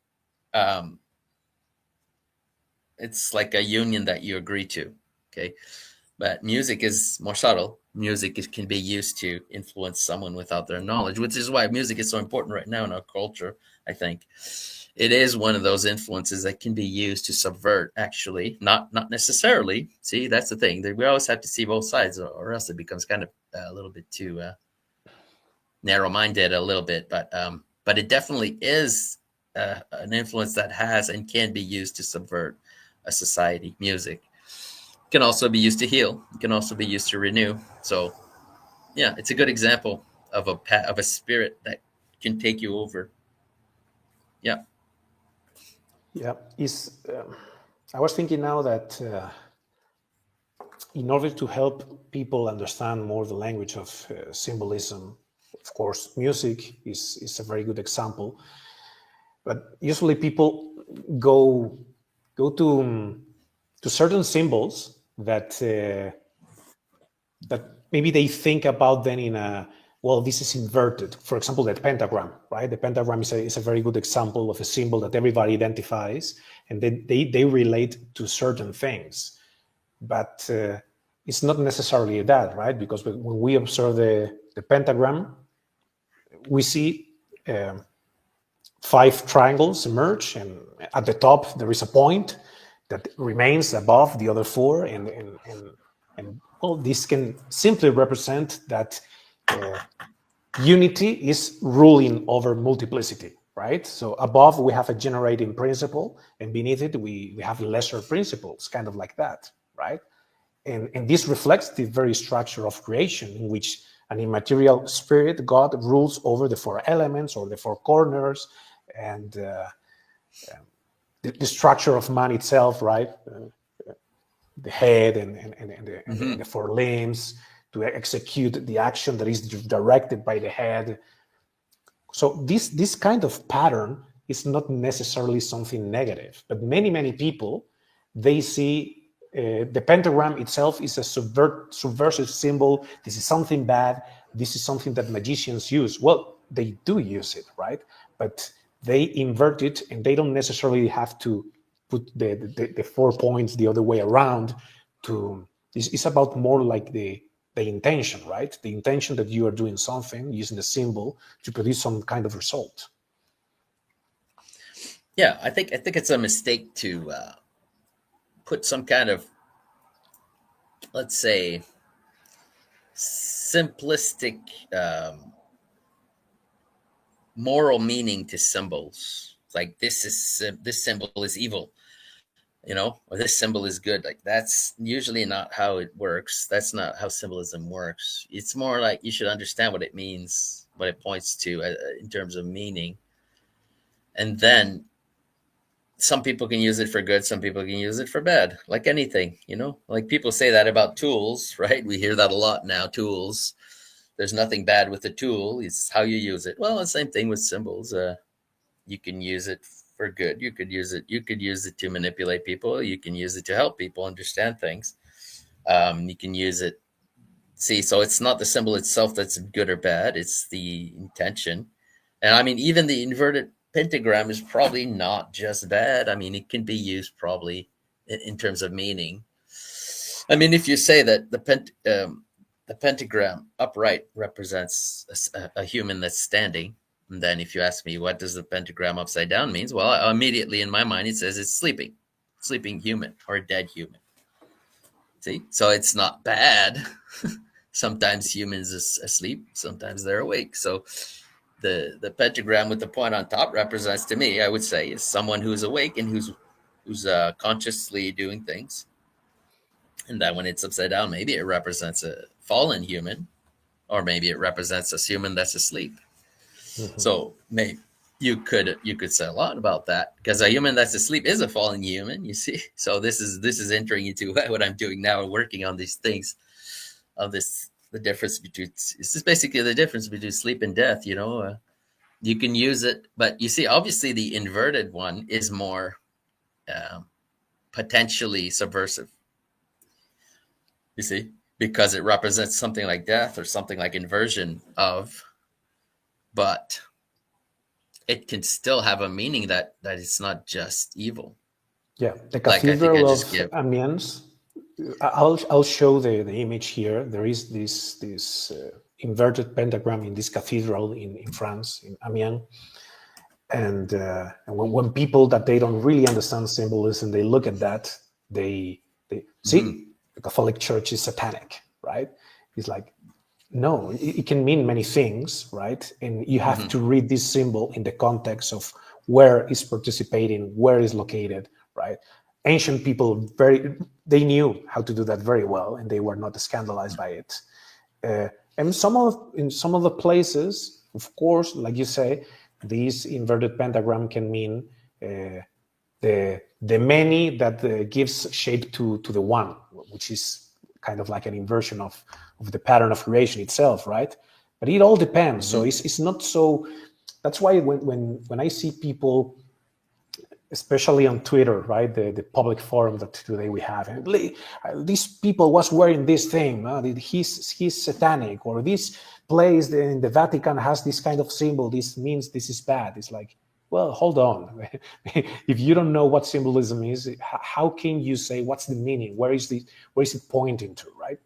it's like a union that you agree to. Okay. But music is more subtle. Music can be used to influence someone without their knowledge, which is why music is so important right now in our culture. I think it is one of those influences that can be used to subvert, actually, not necessarily. See, that's the thing. We always have to see both sides, or else it becomes kind of a little bit too narrow-minded, a little bit. But it definitely is an influence that has and can be used to subvert a society. Music can also be used to heal. It can also be used to renew. So, yeah, it's a good example of a spirit that can take you over. Yeah. Yeah, I was thinking now that in order to help people understand more the language of symbolism, of course, music is a very good example. But usually people go to certain symbols that maybe they think about then in a, well, this is inverted. For example, the pentagram, right? The pentagram is a very good example of a symbol that everybody identifies, and then they relate to certain things. But it's not necessarily that, right? Because when we observe the pentagram, we see 5 triangles emerge, and at the top there is a point that remains above the other 4, and well, this can simply represent that unity is ruling over multiplicity, right? So above we have a generating principle, and beneath it we have lesser principles, kind of like that, right? And this reflects the very structure of creation, in which an immaterial spirit, God, rules over the 4 elements or the 4 corners, and the structure of man itself, right? The head and the 4 limbs to execute the action that is directed by the head. So this kind of pattern is not necessarily something negative, but many people, they see the pentagram itself is a subversive symbol. This is something bad. This is something that magicians use. Well, they do use it, right? But they invert it, and they don't necessarily have to put the 4 points the other way around. It's about more like the intention, right? The intention that you are doing something using the symbol to produce some kind of result. Yeah, I think it's a mistake to put some kind of, let's say, simplistic moral meaning to symbols. Like this symbol is evil, or this symbol is good. Like that's usually not how it works. That's not how symbolism works. It's more like you should understand what it means, what it points to in terms of meaning, and then some people can use it for good, some people can use it for bad, like anything. Like people say that about tools, right? We hear that a lot now. Tools, there's nothing bad with the tool, it's how you use it. Well, the same thing with symbols. You can use it for good. You could use it to manipulate people. You can use it to help people understand things. You can use it See, so it's not the symbol itself that's good or bad, it's the intention. And I mean, even the inverted pentagram is probably not just bad. I mean, it can be used probably in terms of meaning. I mean, if you say that the pentagram upright represents a human that's standing, and then if you ask me what does the pentagram upside down means, well, immediately in my mind it says it's sleeping human or a dead human. See, so it's not bad. Sometimes humans are asleep, sometimes they're awake. So the pentagram with the point on top represents, to me, I would say, is someone who's awake and who's consciously doing things. And then when it's upside down, maybe it represents a fallen human, or maybe it represents a human that's asleep. Mm-hmm. So maybe you could say a lot about that, because a human that's asleep is a fallen human, you see. So this is entering into what I'm doing now, working on these things of this, the difference between, this is basically the difference between sleep and death, you know. You can use it, but you see, obviously the inverted one is more potentially subversive, you see, because it represents something like death or something like inversion of, but it can still have a meaning that it's not just evil. Yeah, the Cathedral of Amiens. I'll show the image here. There is this inverted pentagram in this cathedral in France, in Amiens. And when people that they don't really understand symbolism, they look at that, they see the Catholic Church is satanic, right? It's like, no, it can mean many things, right? And you have to read this symbol in the context of where it's participating, where it's located, right? Ancient people, they knew how to do that very well, and they were not scandalized by it. And in some of the places, of course, like you say, this inverted pentagram can mean the many that gives shape to the one, which is kind of like an inversion of the pattern of creation itself, right? But it all depends. So it's not so. That's why when I see people, especially on Twitter, right, the public forum that today we have, and these people was wearing this thing, he's satanic, or this place in the Vatican has this kind of symbol, this means this is bad. It's like, well, hold on. If you don't know what symbolism is, how can you say what's the meaning? Where is it pointing to, right?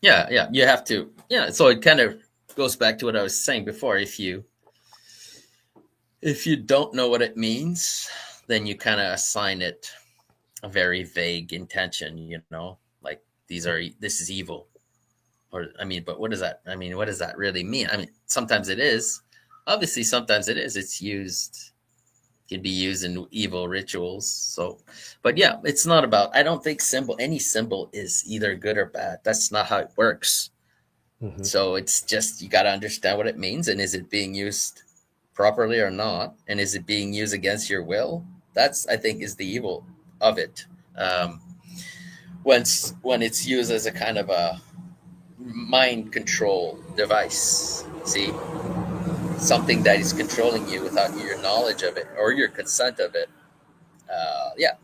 Yeah, you have to. Yeah, so it kind of goes back to what I was saying before. If you don't know what it means, then you kind of assign it a very vague intention, you know, like this is evil. Or, I mean, but what does that really mean? I mean, sometimes it is. Obviously, sometimes it is. It's used, can be used in evil rituals. So, but yeah, it's not about, I don't think any symbol is either good or bad. That's not how it works. So it's just, you got to understand what it means, and is it being used properly or not, and is it being used against your will? That's, I think, is the evil of it. When it's used as a kind of a mind control device, see, something that is controlling you without your knowledge of it or your consent of it.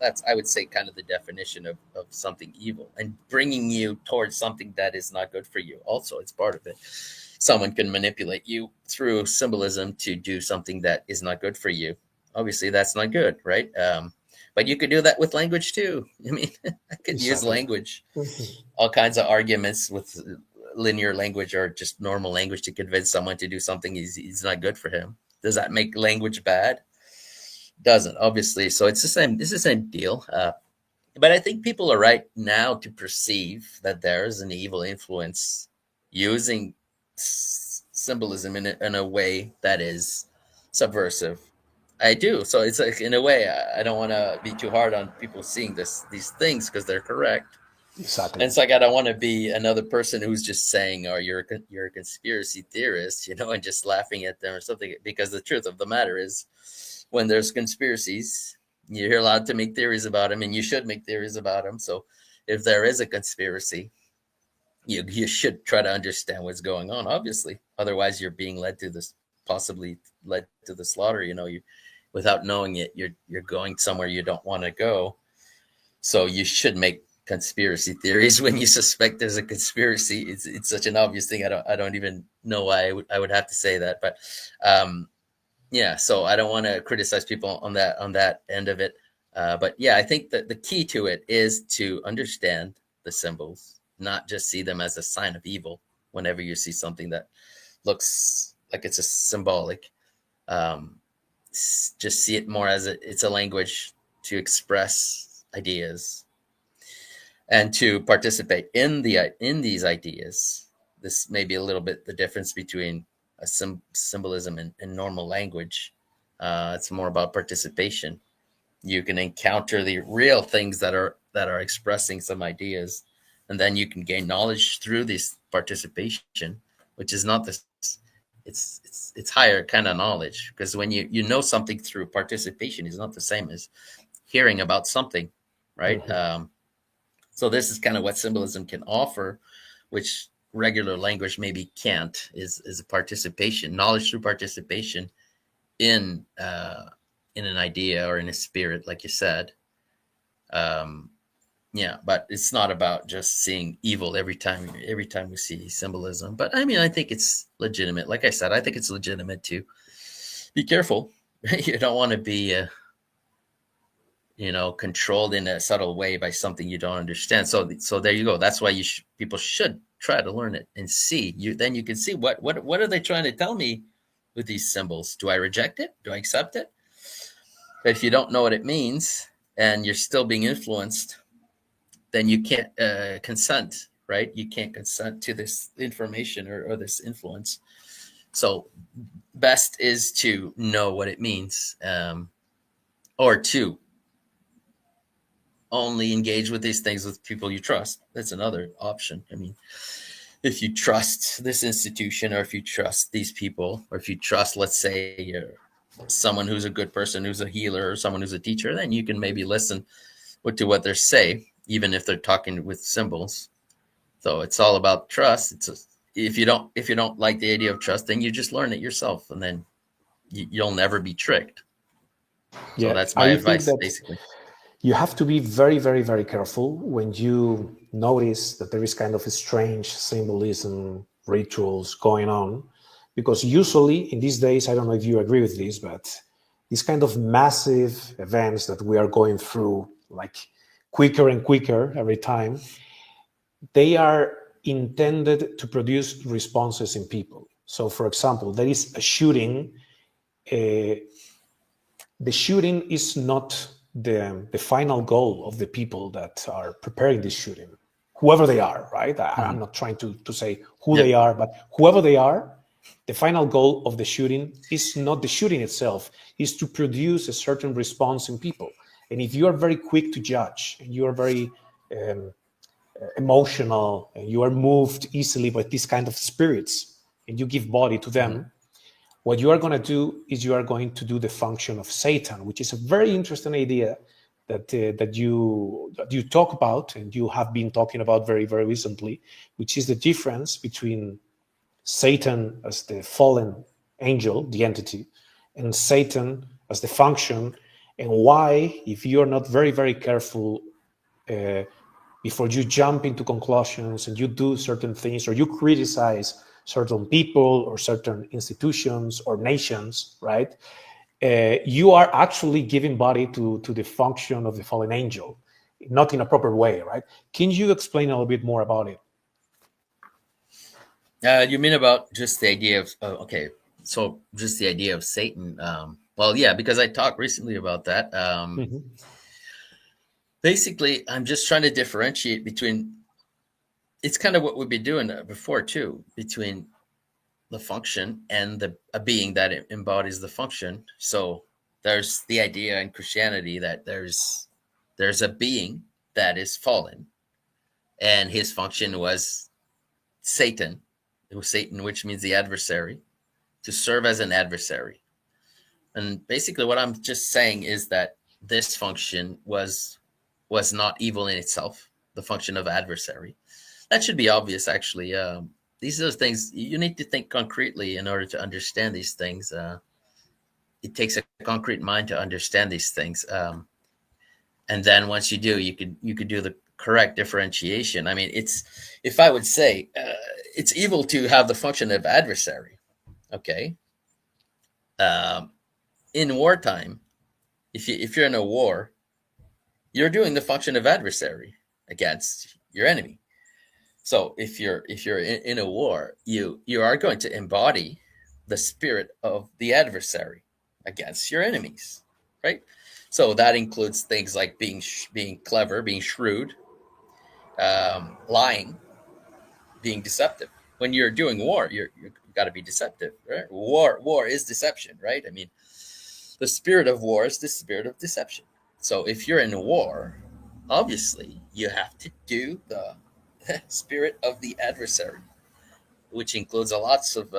That's, I would say, kind of the definition of something evil, and bringing you towards something that is not good for you. Also, it's part of it. Someone can manipulate you through symbolism to do something that is not good for you. Obviously, that's not good, right? But you could do that with language too. I mean, I could use language, all kinds of arguments with linear language or just normal language to convince someone to do something is not good for him. Does that make language bad? Doesn't, obviously. So it's the same deal. But I think people are right now to perceive that there is an evil influence using symbolism in a way that is subversive. I do. So it's like, in a way, I don't want to be too hard on people seeing these things, because they're correct. Exactly. And it's like, I don't want to be another person who's just saying, "Oh, you're a conspiracy theorist," you know, and just laughing at them or something. Because the truth of the matter is, when there's conspiracies, you're allowed to make theories about them, and you should make theories about them. So if there is a conspiracy, you should try to understand what's going on, obviously. Otherwise, you're being possibly led to the slaughter. You know, without knowing it, you're going somewhere you don't want to go. So you should make conspiracy theories when you suspect there's a conspiracy. It's such an obvious thing. I don't even know why I would have to say that, but yeah. So I don't want to criticize people on that end of it. But yeah, I think that the key to it is to understand the symbols, not just see them as a sign of evil. Whenever you see something that looks like it's a symbolic, just see it more as it's a language to express ideas and to participate in these ideas. This may be a little bit the difference between a symbolism and normal language. It's more about participation. You can encounter the real things that are expressing some ideas, and then you can gain knowledge through this participation, which is not this. It's higher kind of knowledge, because when you know something through participation is not the same as hearing about something, right? Mm-hmm. So this is kind of what symbolism can offer, which regular language maybe can't, is a participation, knowledge through participation in an idea or in a spirit, like you said. Yeah, but it's not about just seeing evil every time we see symbolism. But I mean, I think it's legitimate. Like I said, I think it's legitimate to be careful. You don't want to be controlled in a subtle way by something you don't understand. So there you go. That's why people should try to learn it and see. Then you can see what are they trying to tell me with these symbols? Do I reject it? Do I accept it? But if you don't know what it means and you're still being influenced, then you can't consent, right? You can't consent to this information or this influence. So best is to know what it means, or to only engage with these things with people you trust. That's another option. I mean, if you trust this institution, or if you trust these people, or if you trust, let's say, someone who's a good person, who's a healer, or someone who's a teacher, then you can maybe listen to what they say, even if they're talking with symbols. So it's all about trust. If you don't like the idea of trust, then you just learn it yourself, and then you'll never be tricked. Yeah, so that's my advice, basically. You have to be very, very, very careful when you notice that there is kind of a strange symbolism, rituals going on, because usually in these days, I don't know if you agree with this, but these kind of massive events that we are going through, like quicker and quicker every time, they are intended to produce responses in people. So, for example, there is a shooting. The shooting is not the final goal of the people that are preparing this shooting, whoever they are, right? I'm not trying to say who they are, but whoever they are, the final goal of the shooting is not the shooting itself, is to produce a certain response in people. And if you are very quick to judge, and you are very emotional, and you are moved easily by these kind of spirits, and you give body to them, what you are going to do is you are going to do the function of Satan, which is a very interesting idea that you talk about, and you have been talking about very, very recently, which is the difference between Satan as the fallen angel, the entity, and Satan as the function, and why, if you are not very, very careful before you jump into conclusions and you do certain things, or you criticize certain people or certain institutions or nations, right? You are actually giving body to the function of the fallen angel, not in a proper way, right? Can you explain a little bit more about it? You mean about just the idea of, okay, so just the idea of Satan. Well, yeah, because I talked recently about that. Basically, I'm just trying to differentiate between, it's kind of what we've been doing before too, between the function and a being that embodies the function. So there's the idea in Christianity that there's a being that is fallen, and his function was Satan. It was Satan, which means the adversary, to serve as an adversary. And basically what I'm just saying is that this function was not evil in itself, the function of adversary. That should be obvious, actually. These are things you need to think concretely in order to understand these things. It takes a concrete mind to understand these things. And then once you do, you could do the correct differentiation. I mean, if I would say it's evil to have the function of adversary. Okay. In wartime, if you're in a war, you're doing the function of adversary against your enemy. So if you're in a war, you are going to embody the spirit of the adversary against your enemies, right? So that includes things like being clever, being shrewd, lying, being deceptive. When you're doing war, you've got to be deceptive, right? War is deception, right? I mean, the spirit of war is the spirit of deception. So if you're in a war, obviously you have to do the spirit of the adversary, which includes lots of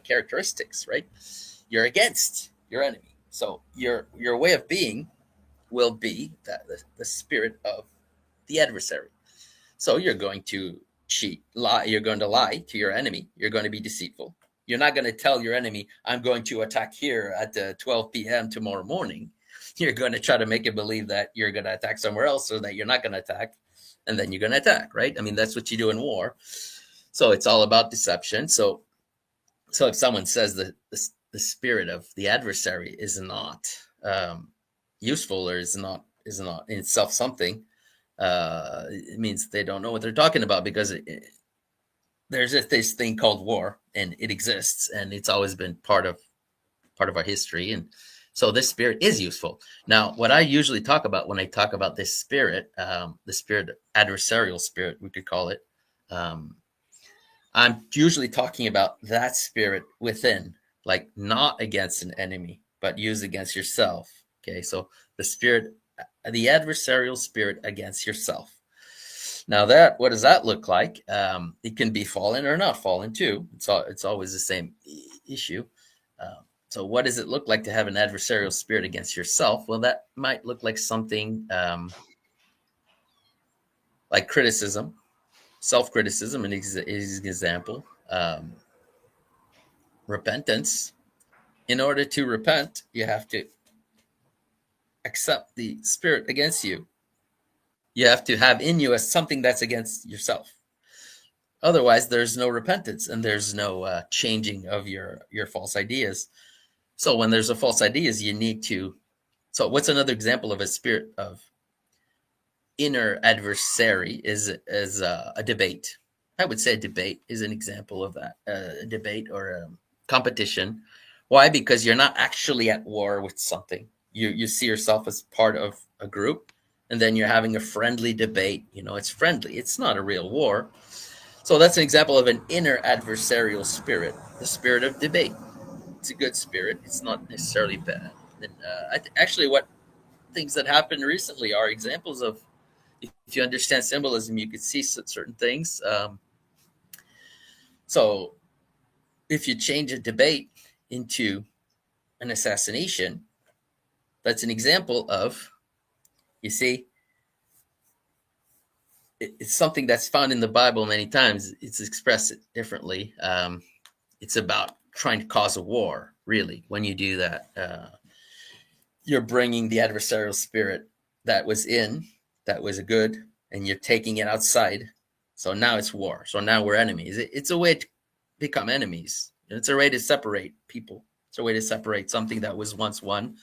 characteristics, right? You're against your enemy, so your way of being will be the spirit of the adversary. So you're going to cheat, lie. You're going to lie to your enemy. You're going to be deceitful. You're not going to tell your enemy, I'm going to attack here at 12 p.m. tomorrow morning. You're going to try to make it believe that you're going to attack somewhere else or that you're not going to attack. And then you're going to attack, right? I mean, that's what you do in war. So it's all about deception. So if someone says that the spirit of the adversary is not useful or is not in itself something, it means they don't know what they're talking about, because there's this thing called war, and it exists, and it's always been part of our history. And so this spirit is useful. Now, what I usually talk about when I talk about this spirit, the spirit, adversarial spirit, we could call it, I'm usually talking about that spirit within, like not against an enemy, but used against yourself. Okay, so the spirit, the adversarial spirit against yourself. Now, what does that look like? It can be fallen or not fallen too. It's always the same issue. So what does it look like to have an adversarial spirit against yourself? Well, that might look like something like criticism, self-criticism is an example. Repentance. In order to repent, you have to accept the spirit against you. You have to have in you as something that's against yourself. Otherwise, there's no repentance and there's no changing of your false ideas. So when there's a false ideas, you need to. So what's another example of a spirit of inner adversary is a debate. I would say a debate is an example of that. A debate or a competition. Why? Because you're not actually at war with something. You see yourself as part of a group, and then you're having a friendly debate. It's friendly. It's not a real war. So that's an example of an inner adversarial spirit, the spirit of debate. It's a good spirit. It's not necessarily bad. And actually, what things that happened recently are examples of, if you understand symbolism, you could see certain things. So if you change a debate into an assassination, that's an example of, you see, it's something that's found in the Bible many times. It's expressed differently. It's about trying to cause a war, really. When you do that, you're bringing the adversarial spirit that was a good, and you're taking it outside. So now it's war. So now we're enemies. It's a way to become enemies. It's a way to separate people. It's a way to separate something that was once one,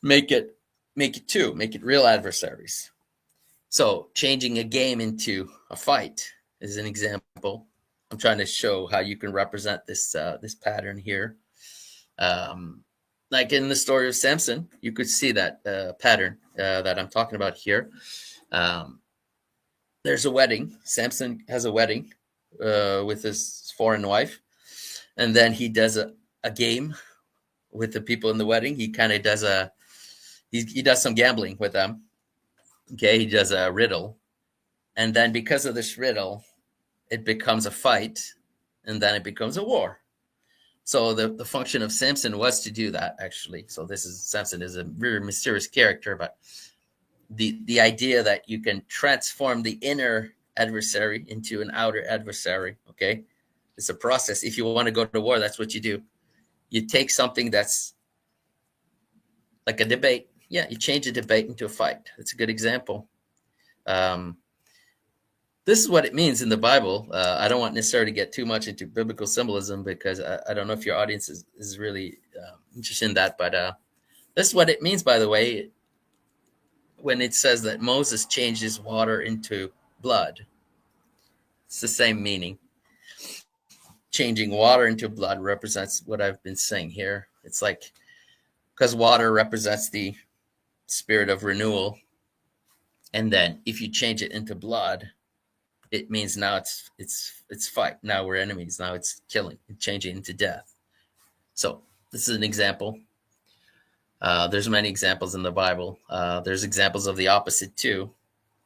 make it two, make it real adversaries. So changing a game into a fight is an example. I'm trying to show how you can represent this pattern here. Like in the story of Samson, you could see that pattern that I'm talking about here. There's a wedding. Samson has a wedding with his foreign wife, and then he does a game with the people in the wedding. He kind of does he does some gambling with them. Okay, he does a riddle, and then because of this riddle, it becomes a fight, and then it becomes a war. So the function of Samson was to do that, actually. So Samson is a very mysterious character, but the idea that you can transform the inner adversary into an outer adversary, okay? It's a process. If you want to go to war, that's what you do. You take something that's like a debate. Yeah, you change a debate into a fight. That's a good example. Um, this is what it means in the Bible. I don't want necessarily to get too much into biblical symbolism because I don't know if your audience is really interested in that. But this is what it means, by the way, when it says that Moses changes water into blood. It's the same meaning. Changing water into blood represents what I've been saying here. It's like, because water represents the spirit of renewal. And then if you change it into blood, it means now it's fight. Now we're enemies. Now it's killing, changing into death. So this is an example. There's many examples in the Bible. There's examples of the opposite too,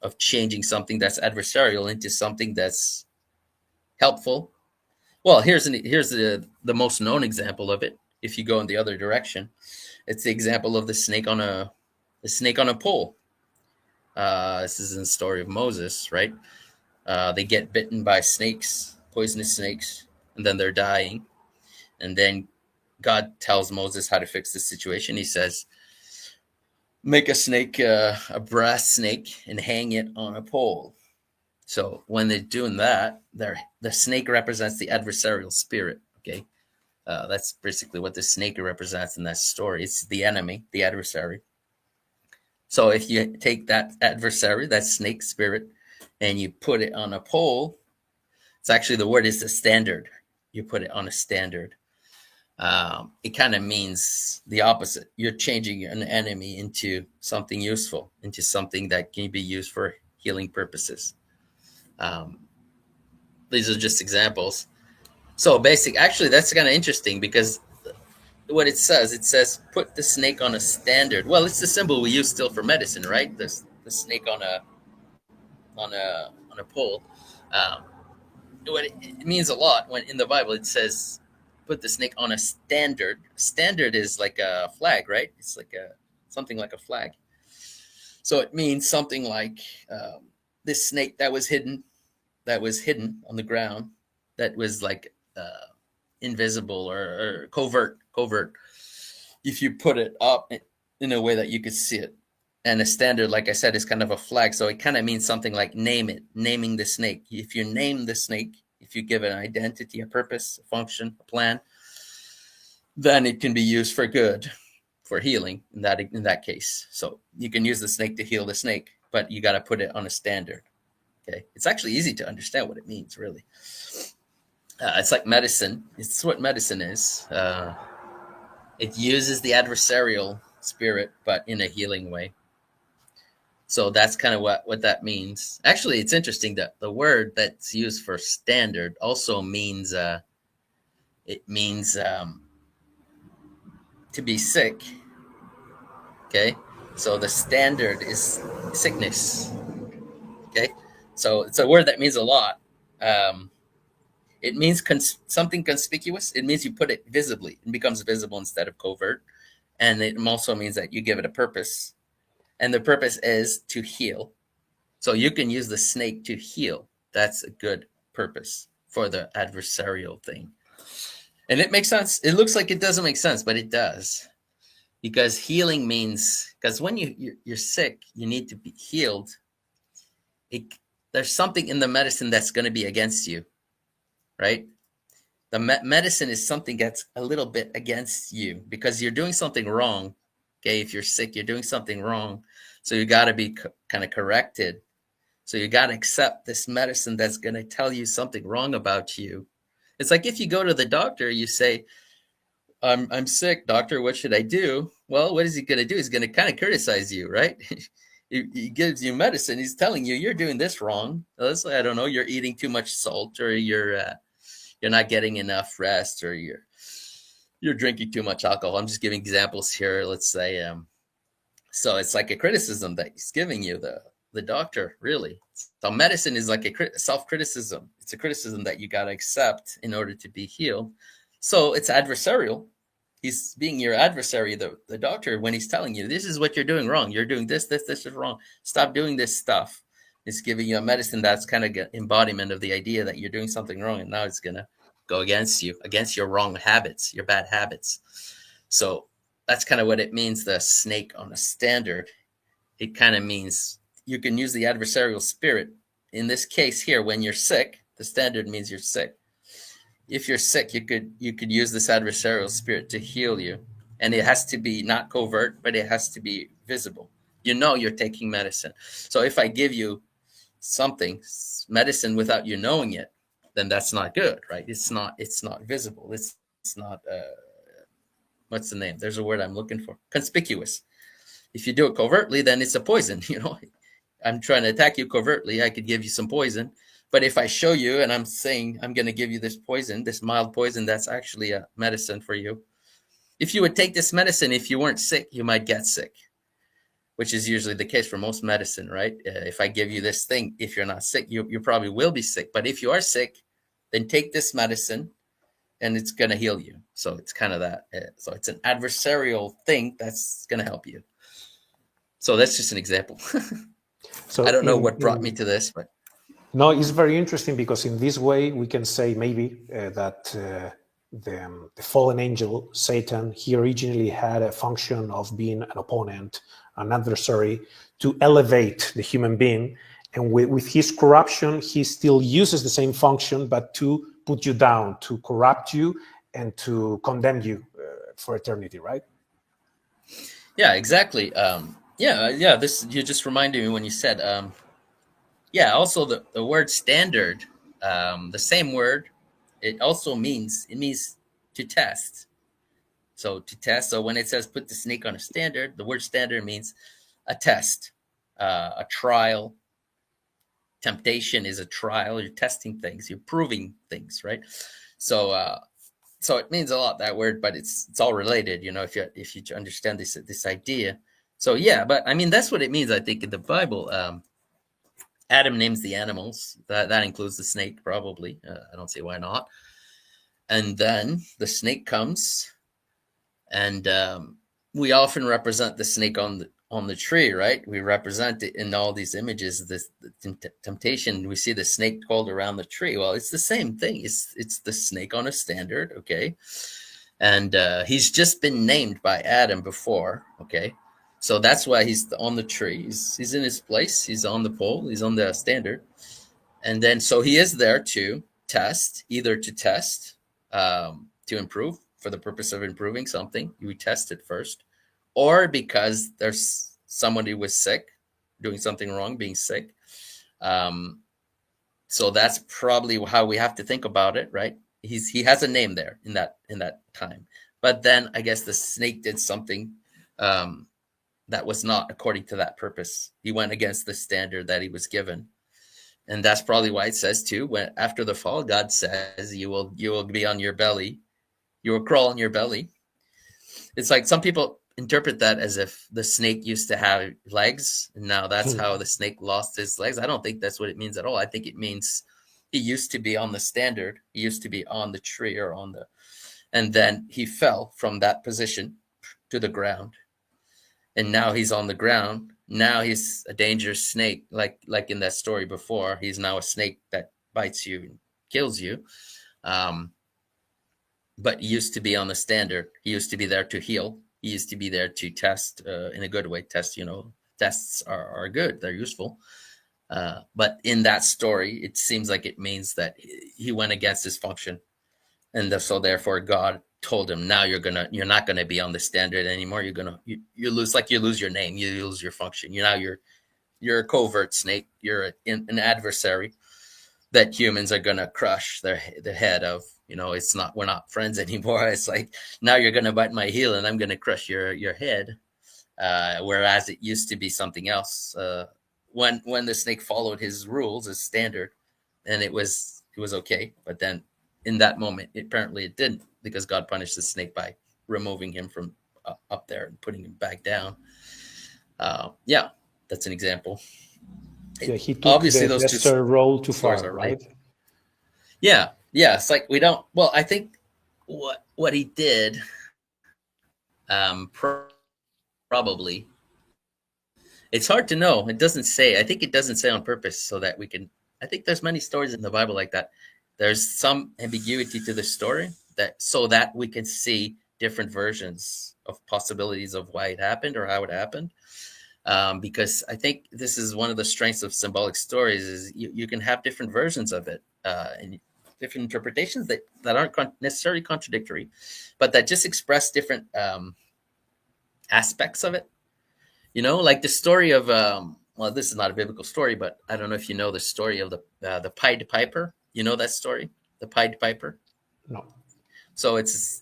of changing something that's adversarial into something that's helpful. Well, here's the most known example of it. If you go in the other direction, it's the example of the snake on a pole. This is in the story of Moses, right? They get bitten by snakes, poisonous snakes, and then they're dying. And then God tells Moses how to fix the situation. He says, make a snake, a brass snake, and hang it on a pole. So when they're doing that, the snake represents the adversarial spirit, okay? That's basically what the snake represents in that story. It's the enemy, the adversary. So if you take that adversary, that snake spirit, and you put it on a pole, it's actually, the word is the standard. You put it on a standard. It kind of means the opposite. You're changing an enemy into something useful, into something that can be used for healing purposes. These are just examples. So actually, that's kind of interesting because what it says, put the snake on a standard. Well, it's the symbol we use still for medicine, right? The snake on a pole. It means a lot when in the Bible it says, put the snake on a standard. Standard is like a flag, right? It's like something like a flag. So it means something like this snake that was hidden on the ground, that was like invisible or covert. If you put it up in a way that you could see it. And a standard, like I said, is kind of a flag. So it kind of means something like naming the snake. If you name the snake, if you give it an identity, a purpose, a function, a plan, then it can be used for good, for healing in that case. So you can use the snake to heal the snake, but you got to put it on a standard. Okay, it's actually easy to understand what it means, really. It's like medicine. It's what medicine is. It uses the adversarial spirit, but in a healing way. So that's kind of what that means. Actually, it's interesting that the word that's used for standard also means to be sick. Okay, so the standard is sickness. Okay, so it's a word that means a lot. It means something conspicuous. It means you put it visibly. It becomes visible instead of covert. And it also means that you give it a purpose. And the purpose is to heal. So you can use the snake to heal. That's a good purpose for the adversarial thing. And it makes sense. It looks like it doesn't make sense, but it does. Because healing means, because when you're sick, you need to be healed. There's something in the medicine that's going to be against you, right? The medicine is something that's a little bit against you because you're doing something wrong. Okay, if you're sick, you're doing something wrong. So you got to be kind of corrected. So you got to accept this medicine that's going to tell you something wrong about you. It's like if you go to the doctor, you say, I'm sick, doctor, what should I do? Well, what is he going to do? He's going to kind of criticize you, right? He gives you medicine. He's telling you you're doing this wrong. Let's say, I don't know, you're eating too much salt, or you're not getting enough rest, or you're drinking too much alcohol. I'm just giving examples here. Let's say, so it's like a criticism that he's giving you, the doctor, really. So medicine is like a self-criticism. It's a criticism that you got to accept in order to be healed. So it's adversarial. He's being your adversary, the doctor, when he's telling you, this is what you're doing wrong. You're doing this is wrong. Stop doing this stuff. It's giving you a medicine that's kind of embodiment of the idea that you're doing something wrong. And now it's going to go against you, against your wrong habits, your bad habits. So that's kind of what it means, the snake on a standard. It kind of means you can use the adversarial spirit. In this case here, when you're sick, the standard means you're sick. If you're sick, you could use this adversarial spirit to heal you. And it has to be not covert, but it has to be visible. You know you're taking medicine. So if I give you something, medicine, without you knowing it, then that's not good, right? It's not visible. It's not what's the name? There's a word I'm looking for. Conspicuous. If you do it covertly, then it's a poison. I'm trying to attack you covertly. I could give you some poison. But if I show you and I'm saying I'm going to give you this poison, this mild poison, that's actually a medicine for you. If you would take this medicine, if you weren't sick, you might get sick, which is usually the case for most medicine, right? If I give you this thing, if you're not sick, you probably will be sick. But if you are sick, then take this medicine and it's going to heal you. So it's kind of that. So it's an adversarial thing that's going to help you. So that's just an example. So I don't know what brought me to this, but. No, it's very interesting because in this way we can say maybe that the fallen angel, Satan, he originally had a function of being an opponent, an adversary, to elevate the human being. And with his corruption, he still uses the same function, but to put you down, to corrupt you, and to condemn you for eternity, right? Yeah, exactly. This, you just reminded me when you said, also the word standard, the same word, it also means to test. So to test. So when it says put the snake on a standard, the word standard means a test, a trial. Temptation is a trial. You're testing things. You're proving things, right? So it means a lot, that word, but it's all related. If you understand this idea. So yeah, but I mean that's what it means. I think in the Bible, Adam names the animals. That includes the snake, probably. I don't see why not. And then the snake comes, and we often represent the snake on the tree, right? We represent it in all these images. This temptation, we see the snake coiled around the tree. Well, it's the same thing. It's the snake on a standard, okay? And he's just been named by Adam before, okay? So that's why he's on the tree. He's in his place. He's on the pole. He's on the standard. And then so he is there to test, either to test, to improve, for the purpose of improving something. You test it first. Or because there's somebody who was sick, doing something wrong, being sick. So that's probably how we have to think about it, right? He has a name there in that time. But then I guess the snake did something that was not according to that purpose. He went against the standard that he was given. And that's probably why it says too, when after the fall, God says, you will be on your belly. You will crawl on your belly. It's like some people interpret that as if the snake used to have legs, and now that's how the snake lost his legs. I don't think that's what it means at all. I think it means he used to be on the standard. He used to be on the tree or and then he fell from that position to the ground. And now he's on the ground. Now he's a dangerous snake, like in that story before. He's now a snake that bites you and kills you. But he used to be on the standard. He used to be there to heal. He used to be there to test in a good way. Tests are good. They're useful. But in that story, it seems like it means that he went against his function. And so therefore God told him, now you're not gonna be on the standard anymore. You lose your name, you lose your function. You're a covert snake. You're an adversary that humans are gonna crush the head of. We're not friends anymore. It's like, now you're gonna bite my heel and I'm gonna crush your head. Whereas it used to be something else. When the snake followed his rules, his standard, and it was okay. But then in that moment, apparently it didn't, because God punished the snake by removing him from up there and putting him back down. That's an example. Yeah, he took obviously the those lesser role too far, are right? Yeah. It's like we don't. Well, I think what he did, probably. It's hard to know. It doesn't say. I think it doesn't say on purpose so that we can. I think there's many stories in the Bible like that. There's some ambiguity to the story so that we can see different versions of possibilities of why it happened or how it happened. because I think this is one of the strengths of symbolic stories is you can have different versions of it and different interpretations that aren't necessarily contradictory, but that just express different aspects of it. Like the story of well, this is not a biblical story, but I don't know if you know the story of the Pied Piper. You know that story, the Pied Piper. No. So it's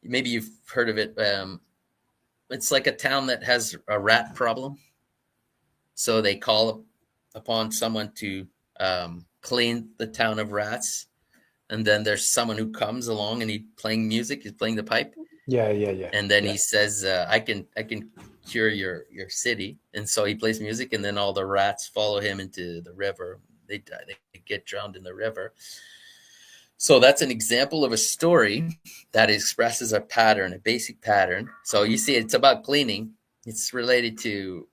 maybe you've heard of it. It's like a town that has a rat problem. So they call upon someone to clean the town of rats, and then there's someone who comes along and he's playing music. He's playing the pipe, Yeah. and then Yeah. he says, I can cure your city. And so he plays music, and then all the rats follow him into the river. They die. They get drowned in the river. So that's an example of a story that expresses a pattern, a basic pattern. So you see, it's about cleaning. It's related to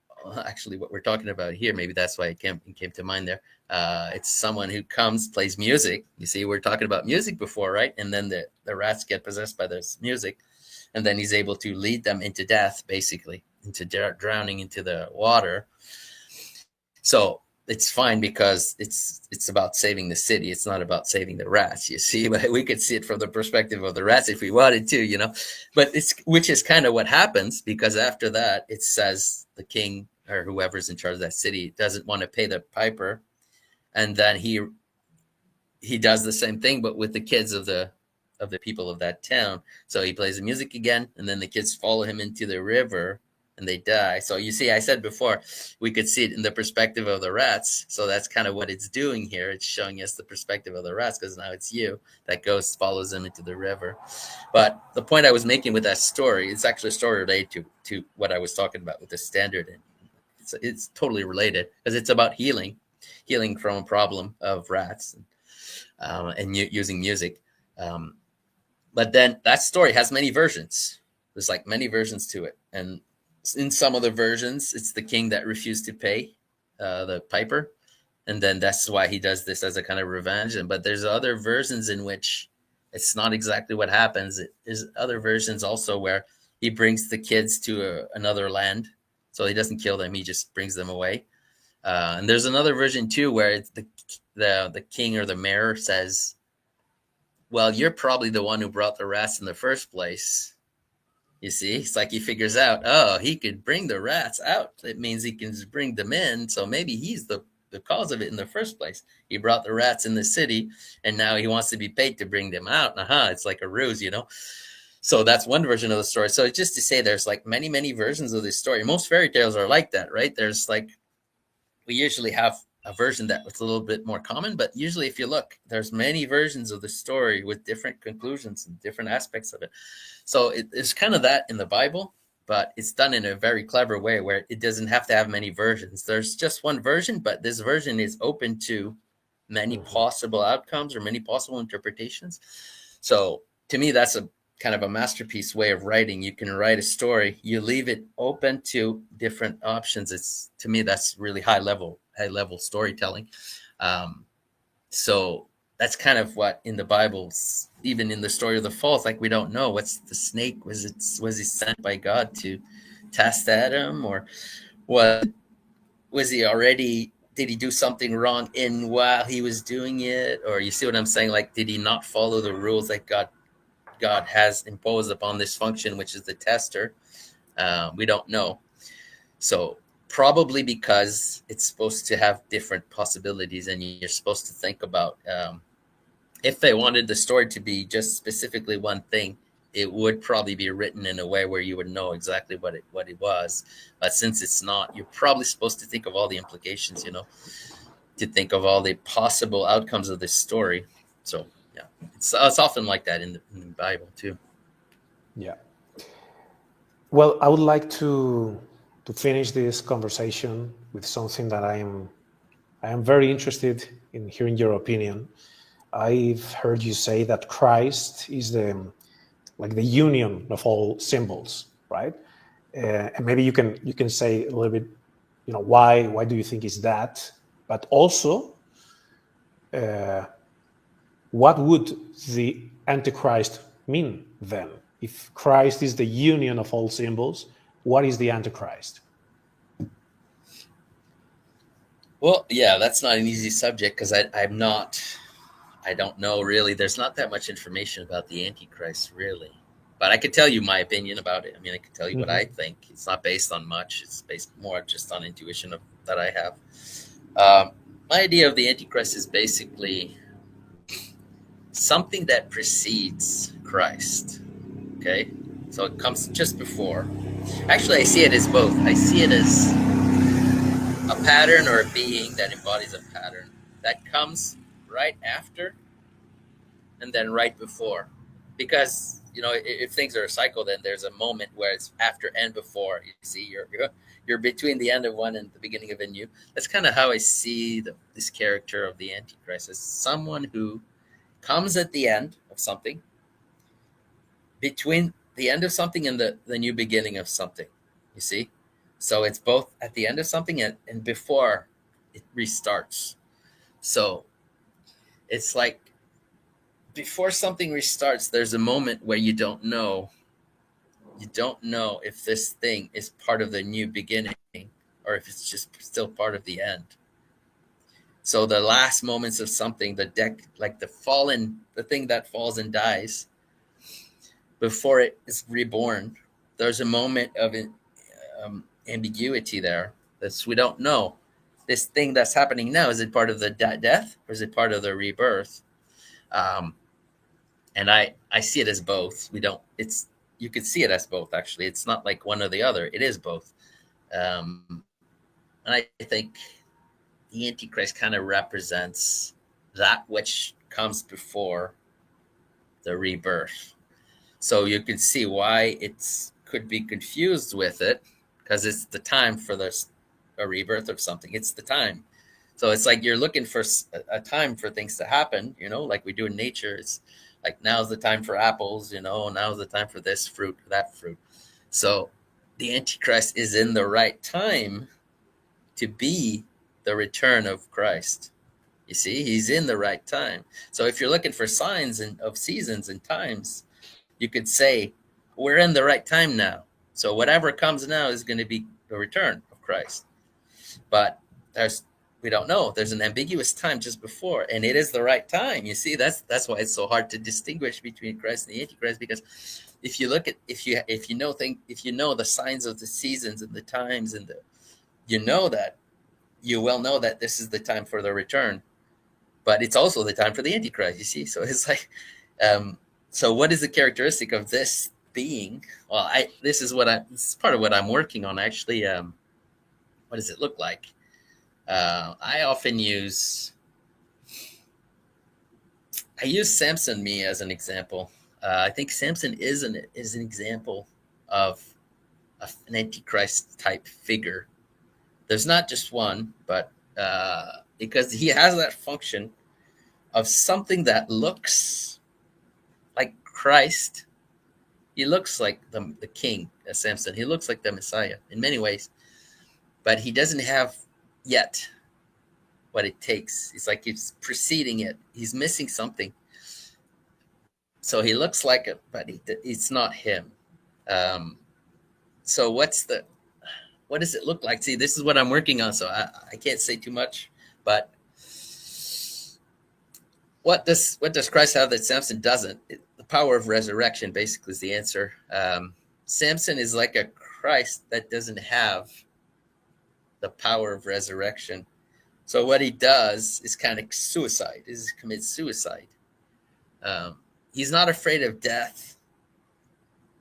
actually what we're talking about here. Maybe that's why it came to mind there. It's someone who comes, plays music. You see, we're talking about music before, right? And then the rats get possessed by this music, and then he's able to lead them into death, basically, into drowning into the water. So it's fine because it's about saving the city. It's not about saving the rats. You see, but we could see it from the perspective of the rats if we wanted to, But which is kind of what happens, because after that it says the king or whoever's in charge of that city doesn't want to pay the piper, and then he does the same thing, but with the kids of the people of that town. So he plays the music again, and then the kids follow him into the river, and they die. So you see, I said before, we could see it in the perspective of the rats. So that's kind of what it's doing here. It's showing us the perspective of the rats, because now it's you that follows them into the river. But the point I was making with that story, it's actually a story related to what I was talking about with the standard. And it's totally related, because it's about healing from a problem of rats, and using music. But then that story has many versions. There's like many versions to it. And in some of the versions, it's the king that refused to pay the piper. And then that's why he does this as a kind of revenge. But there's other versions in which it's not exactly what happens. There's other versions also where he brings the kids to another land. So he doesn't kill them. He just brings them away. And there's another version too, where it's the king or the mayor says, well, you're probably the one who brought the rats in the first place. You see, it's like he figures out, oh, he could bring the rats out. It means he can bring them in. So maybe he's the cause of it in the first place. He brought the rats in the city, and now he wants to be paid to bring them out. It's like a ruse, So that's one version of the story. So just to say, there's like many, many versions of this story. Most fairy tales are like that, right? There's like, we usually have a version that was a little bit more common, but usually if you look, there's many versions of the story with different conclusions and different aspects of it. So it's kind of that in the Bible, but it's done in a very clever way where it doesn't have to have many versions. There's just one version, but this version is open to many possible outcomes or many possible interpretations. So to me, that's a kind of a masterpiece way of writing. You can write a story, you leave it open to different options. It's, to me, that's really high level storytelling. So that's kind of what in the Bible, even in the story of the fall, it's like we don't know what's the snake. Was he sent by God to test Adam, or was he already? Did he do something wrong while he was doing it? Or you see what I'm saying? Like, did he not follow the rules that God has imposed upon this function, which is the tester? We don't know. So probably because it's supposed to have different possibilities, and you're supposed to think about if they wanted the story to be just specifically one thing, it would probably be written in a way where you would know exactly what it was. But since it's not, you're probably supposed to think of all the implications, to think of all the possible outcomes of this story. So yeah, it's often like that in the Bible too. Yeah. Well, I would like to finish this conversation with something that I am very interested in hearing your opinion. I've heard you say that Christ is the union of all symbols, right? And maybe you can say a little bit, why do you think is that? But also, what would the Antichrist mean then? If Christ is the union of all symbols, what is the Antichrist? Well, yeah, that's not an easy subject because I don't know really. There's not that much information about the Antichrist really, but I could tell you my opinion about it. I mean, I could tell you what I think. It's not based on much. It's based more just on intuition that I have. My idea of the Antichrist is basically something that precedes Christ. Okay, so it comes just before. Actually, I see it as both. I see it as a pattern or a being that embodies a pattern that comes right after and then right before. Because, you know, if things are a cycle, then there's a moment where it's after and before. You see, you're between the end of one and the beginning of a new. That's kind of how I see this character of the Antichrist, as someone who comes at the end of something, between the end of something and the new beginning of something. You see? So it's both at the end of something and before it restarts. So it's like before something restarts, there's a moment where you don't know if this thing is part of the new beginning or if it's just still part of the end. So the last moments of something, like the thing that falls and dies, before it is reborn, there's a moment of ambiguity there. We don't know. This thing that's happening now, is it part of the death or is it part of the rebirth? And I see it as both. You could see it as both, actually. It's not like one or the other. It is both. And I think the Antichrist kind of represents that which comes before the rebirth. So you can see why it could be confused with it, because it's the time for a rebirth of something. It's the time. So it's like you're looking for a time for things to happen, you know, like we do in nature. It's like, now's the time for apples, you know, now's the time for this fruit, that fruit. So the Antichrist is in the right time to be the return of Christ. You see, he's in the right time. So if you're looking for signs of seasons and times, you could say, we're in the right time now. So whatever comes now is going to be the return of Christ. But we don't know. There's an ambiguous time just before, and it is the right time. You see, that's why it's so hard to distinguish between Christ and the Antichrist, because if you look at if you know the signs of the seasons and the times and you will know that this is the time for the return, but it's also the time for the Antichrist. You see, so it's like, so what is the characteristic of this being? Well, this is part of what I'm working on, actually. What does it look like? I often use Samson as an example. I think Samson is an example of an Antichrist type figure. There's not just one, but because he has that function of something that looks like Christ. He looks like the king, Samson. He looks like the Messiah in many ways, but he doesn't have yet what it takes. It's like he's preceding it. He's missing something. So he looks like it, but it's not him. So what does it look like? See, this is what I'm working on, so I can't say too much, but what does Christ have that Samson doesn't? The power of resurrection basically is the answer. Samson is like a Christ that doesn't have the power of resurrection. So what he does is kind of suicide, is commit suicide. He's not afraid of death.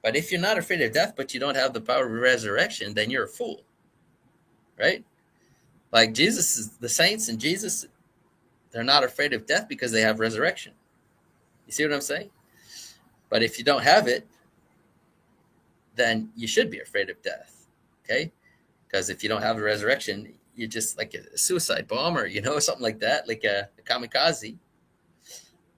But if you're not afraid of death, but you don't have the power of resurrection, then you're a fool, right? Like the saints and Jesus, they're not afraid of death because they have resurrection. You see what I'm saying? But if you don't have it, then you should be afraid of death, okay? Because if you don't have the resurrection, you're just like a suicide bomber, you know, something like that, like a kamikaze.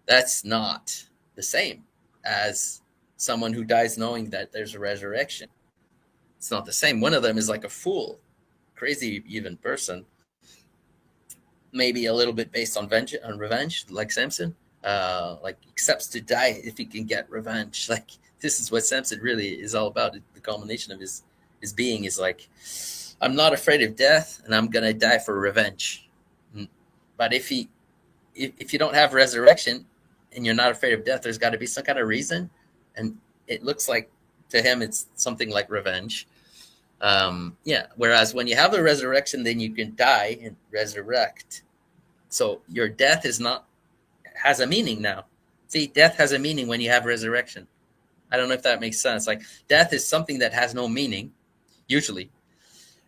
That's not the same as someone who dies knowing that there's a resurrection. It's not the same. One of them is like a fool, crazy even person, maybe a little bit based on revenge, like Samson, like accepts to die if he can get revenge. Like this is what Samson really is all about. The culmination of his his being is like, I'm not afraid of death, and I'm gonna die for revenge. But if you don't have resurrection and you're not afraid of death, there's got to be some kind of reason, and it looks like to him it's something like revenge. Whereas when you have the resurrection, then you can die and resurrect. So your death has a meaning now. See, death has a meaning when you have resurrection. I don't know if that makes sense. Like, death is something that has no meaning. Usually,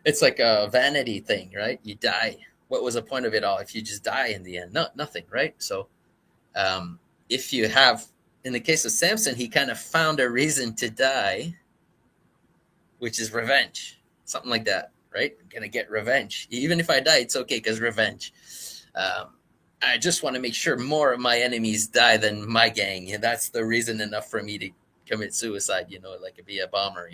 it's like a vanity thing, right? You die. What was the point of it all if you just die in the end? No, nothing, right? So, if you have, in the case of Samson, he kind of found a reason to die, which is revenge, something like that, right? I'm gonna get revenge. Even if I die, it's okay because revenge. I just want to make sure more of my enemies die than my gang. And that's the reason enough for me to commit suicide, like be a bomber,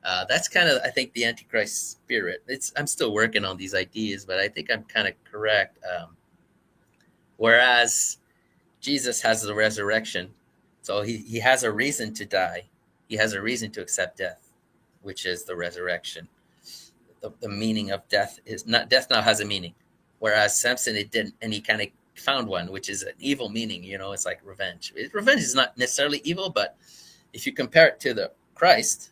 That's kind of, I think, the Antichrist spirit. I'm still working on these ideas, but I think I'm kind of correct. Whereas Jesus has the resurrection, so he has a reason to die. He has a reason to accept death, which is the resurrection. The meaning of death is not, death now has a meaning. Whereas Samson, it didn't, and he kind of found one, which is an evil meaning. It's like revenge. Revenge is not necessarily evil, but if you compare it to the Christ,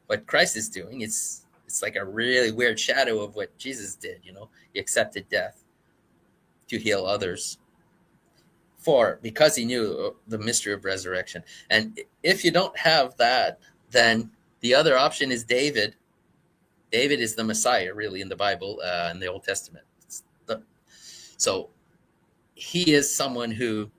what Christ is doing, it's like a really weird shadow of what Jesus did. He accepted death to heal others, because he knew the mystery of resurrection. And if you don't have that, then the other option is David. David is the Messiah, really, in the Bible, in the Old Testament. So he is someone who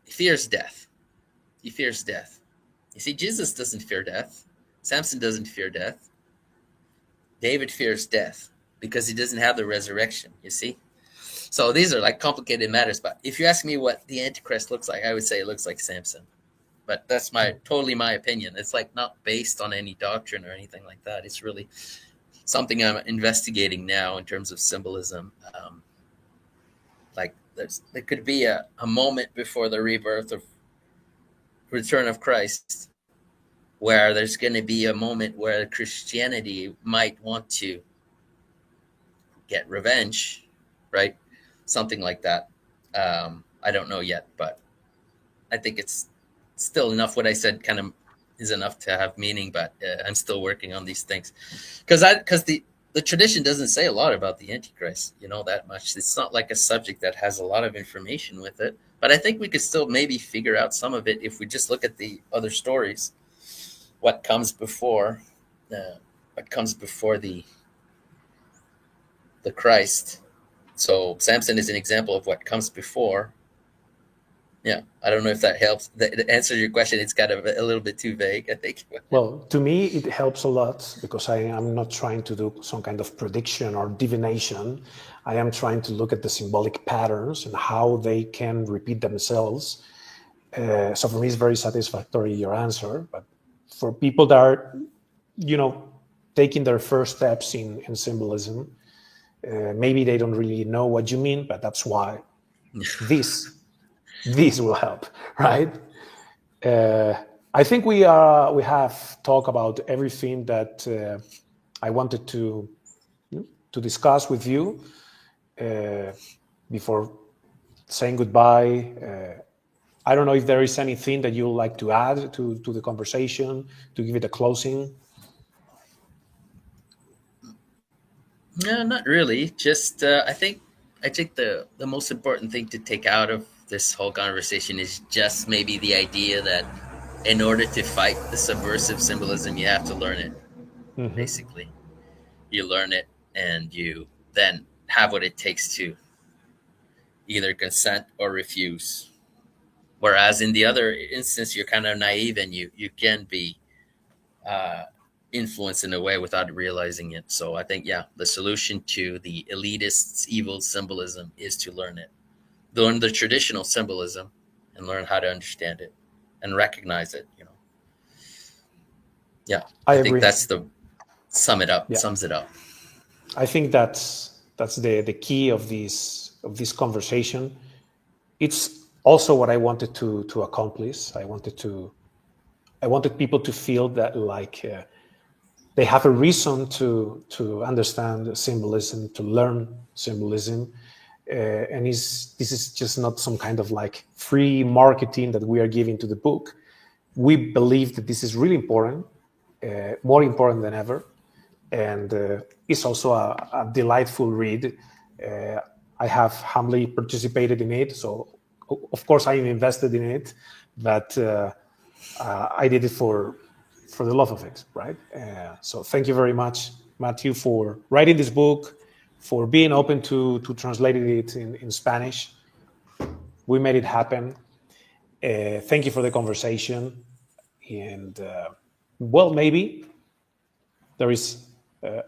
fears death. He fears death. You see, Jesus doesn't fear death. Samson doesn't fear death. David fears death because he doesn't have the resurrection, you see? So these are like complicated matters. But if you ask me what the Antichrist looks like, I would say it looks like Samson. But that's totally my opinion. It's like not based on any doctrine or anything like that. It's really something I'm investigating now in terms of symbolism. Like there could be a moment before the rebirth of return of Christ where there's going to be a moment where Christianity might want to get revenge, right? Something like that. I don't know yet, but I think it's still enough. What I said kind of is enough to have meaning, but I'm still working on these things because the tradition doesn't say a lot about the Antichrist, that much. It's not like a subject that has a lot of information with it, but I think we could still maybe figure out some of it if we just look at the other stories. What comes before the Christ? So Samson is an example of what comes before. Yeah, I don't know if that helps. That answers your question. It's kind of a little bit too vague, I think. Well, to me, it helps a lot because I am not trying to do some kind of prediction or divination. I am trying to look at the symbolic patterns and how they can repeat themselves. So for me, it's very satisfactory, your answer. But for people that are, taking their first steps in symbolism, maybe they don't really know what you mean, but that's why this will help, right? I think we have talked about everything that I wanted to discuss with you before saying goodbye. I don't know if there is anything that you would like to add to the conversation to give it a closing. No, not really. Just I think the most important thing to take out of this whole conversation is just maybe the idea that in order to fight the subversive symbolism, you have to learn it. Mm-hmm. Basically, you learn it and you then have what it takes to either consent or refuse. Whereas in the other instance, you're kind of naive and you can be influenced in a way without realizing it. So I think, the solution to the elitists' evil symbolism is to learn it. Learn the traditional symbolism and learn how to understand it and recognize it, Yeah, I think that's sums it up. I think that's the key of this conversation. it's also what I wanted to accomplish. I wanted people to feel that like they have a reason to understand symbolism, to learn symbolism, and this is just not some kind of like free marketing that we are giving to the book. We believe that this is really important, more important than ever, and it's also a delightful read. I have humbly participated in it, so of course I am invested in it, but I did it for the love of it, right? So thank you very much, Matthieu, for writing this book, for being open to translating it in Spanish. We made it happen. Thank you for the conversation. And well, maybe there is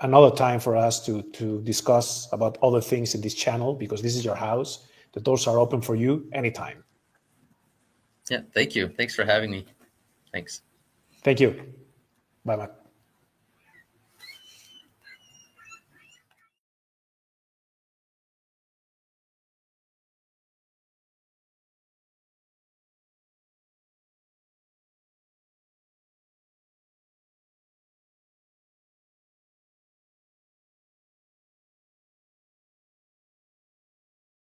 another time for us to discuss about other things in this channel, because this is your house. The doors are open for you anytime. Yeah, thank you. Thanks for having me. Thanks. Thank you. Bye, Matt.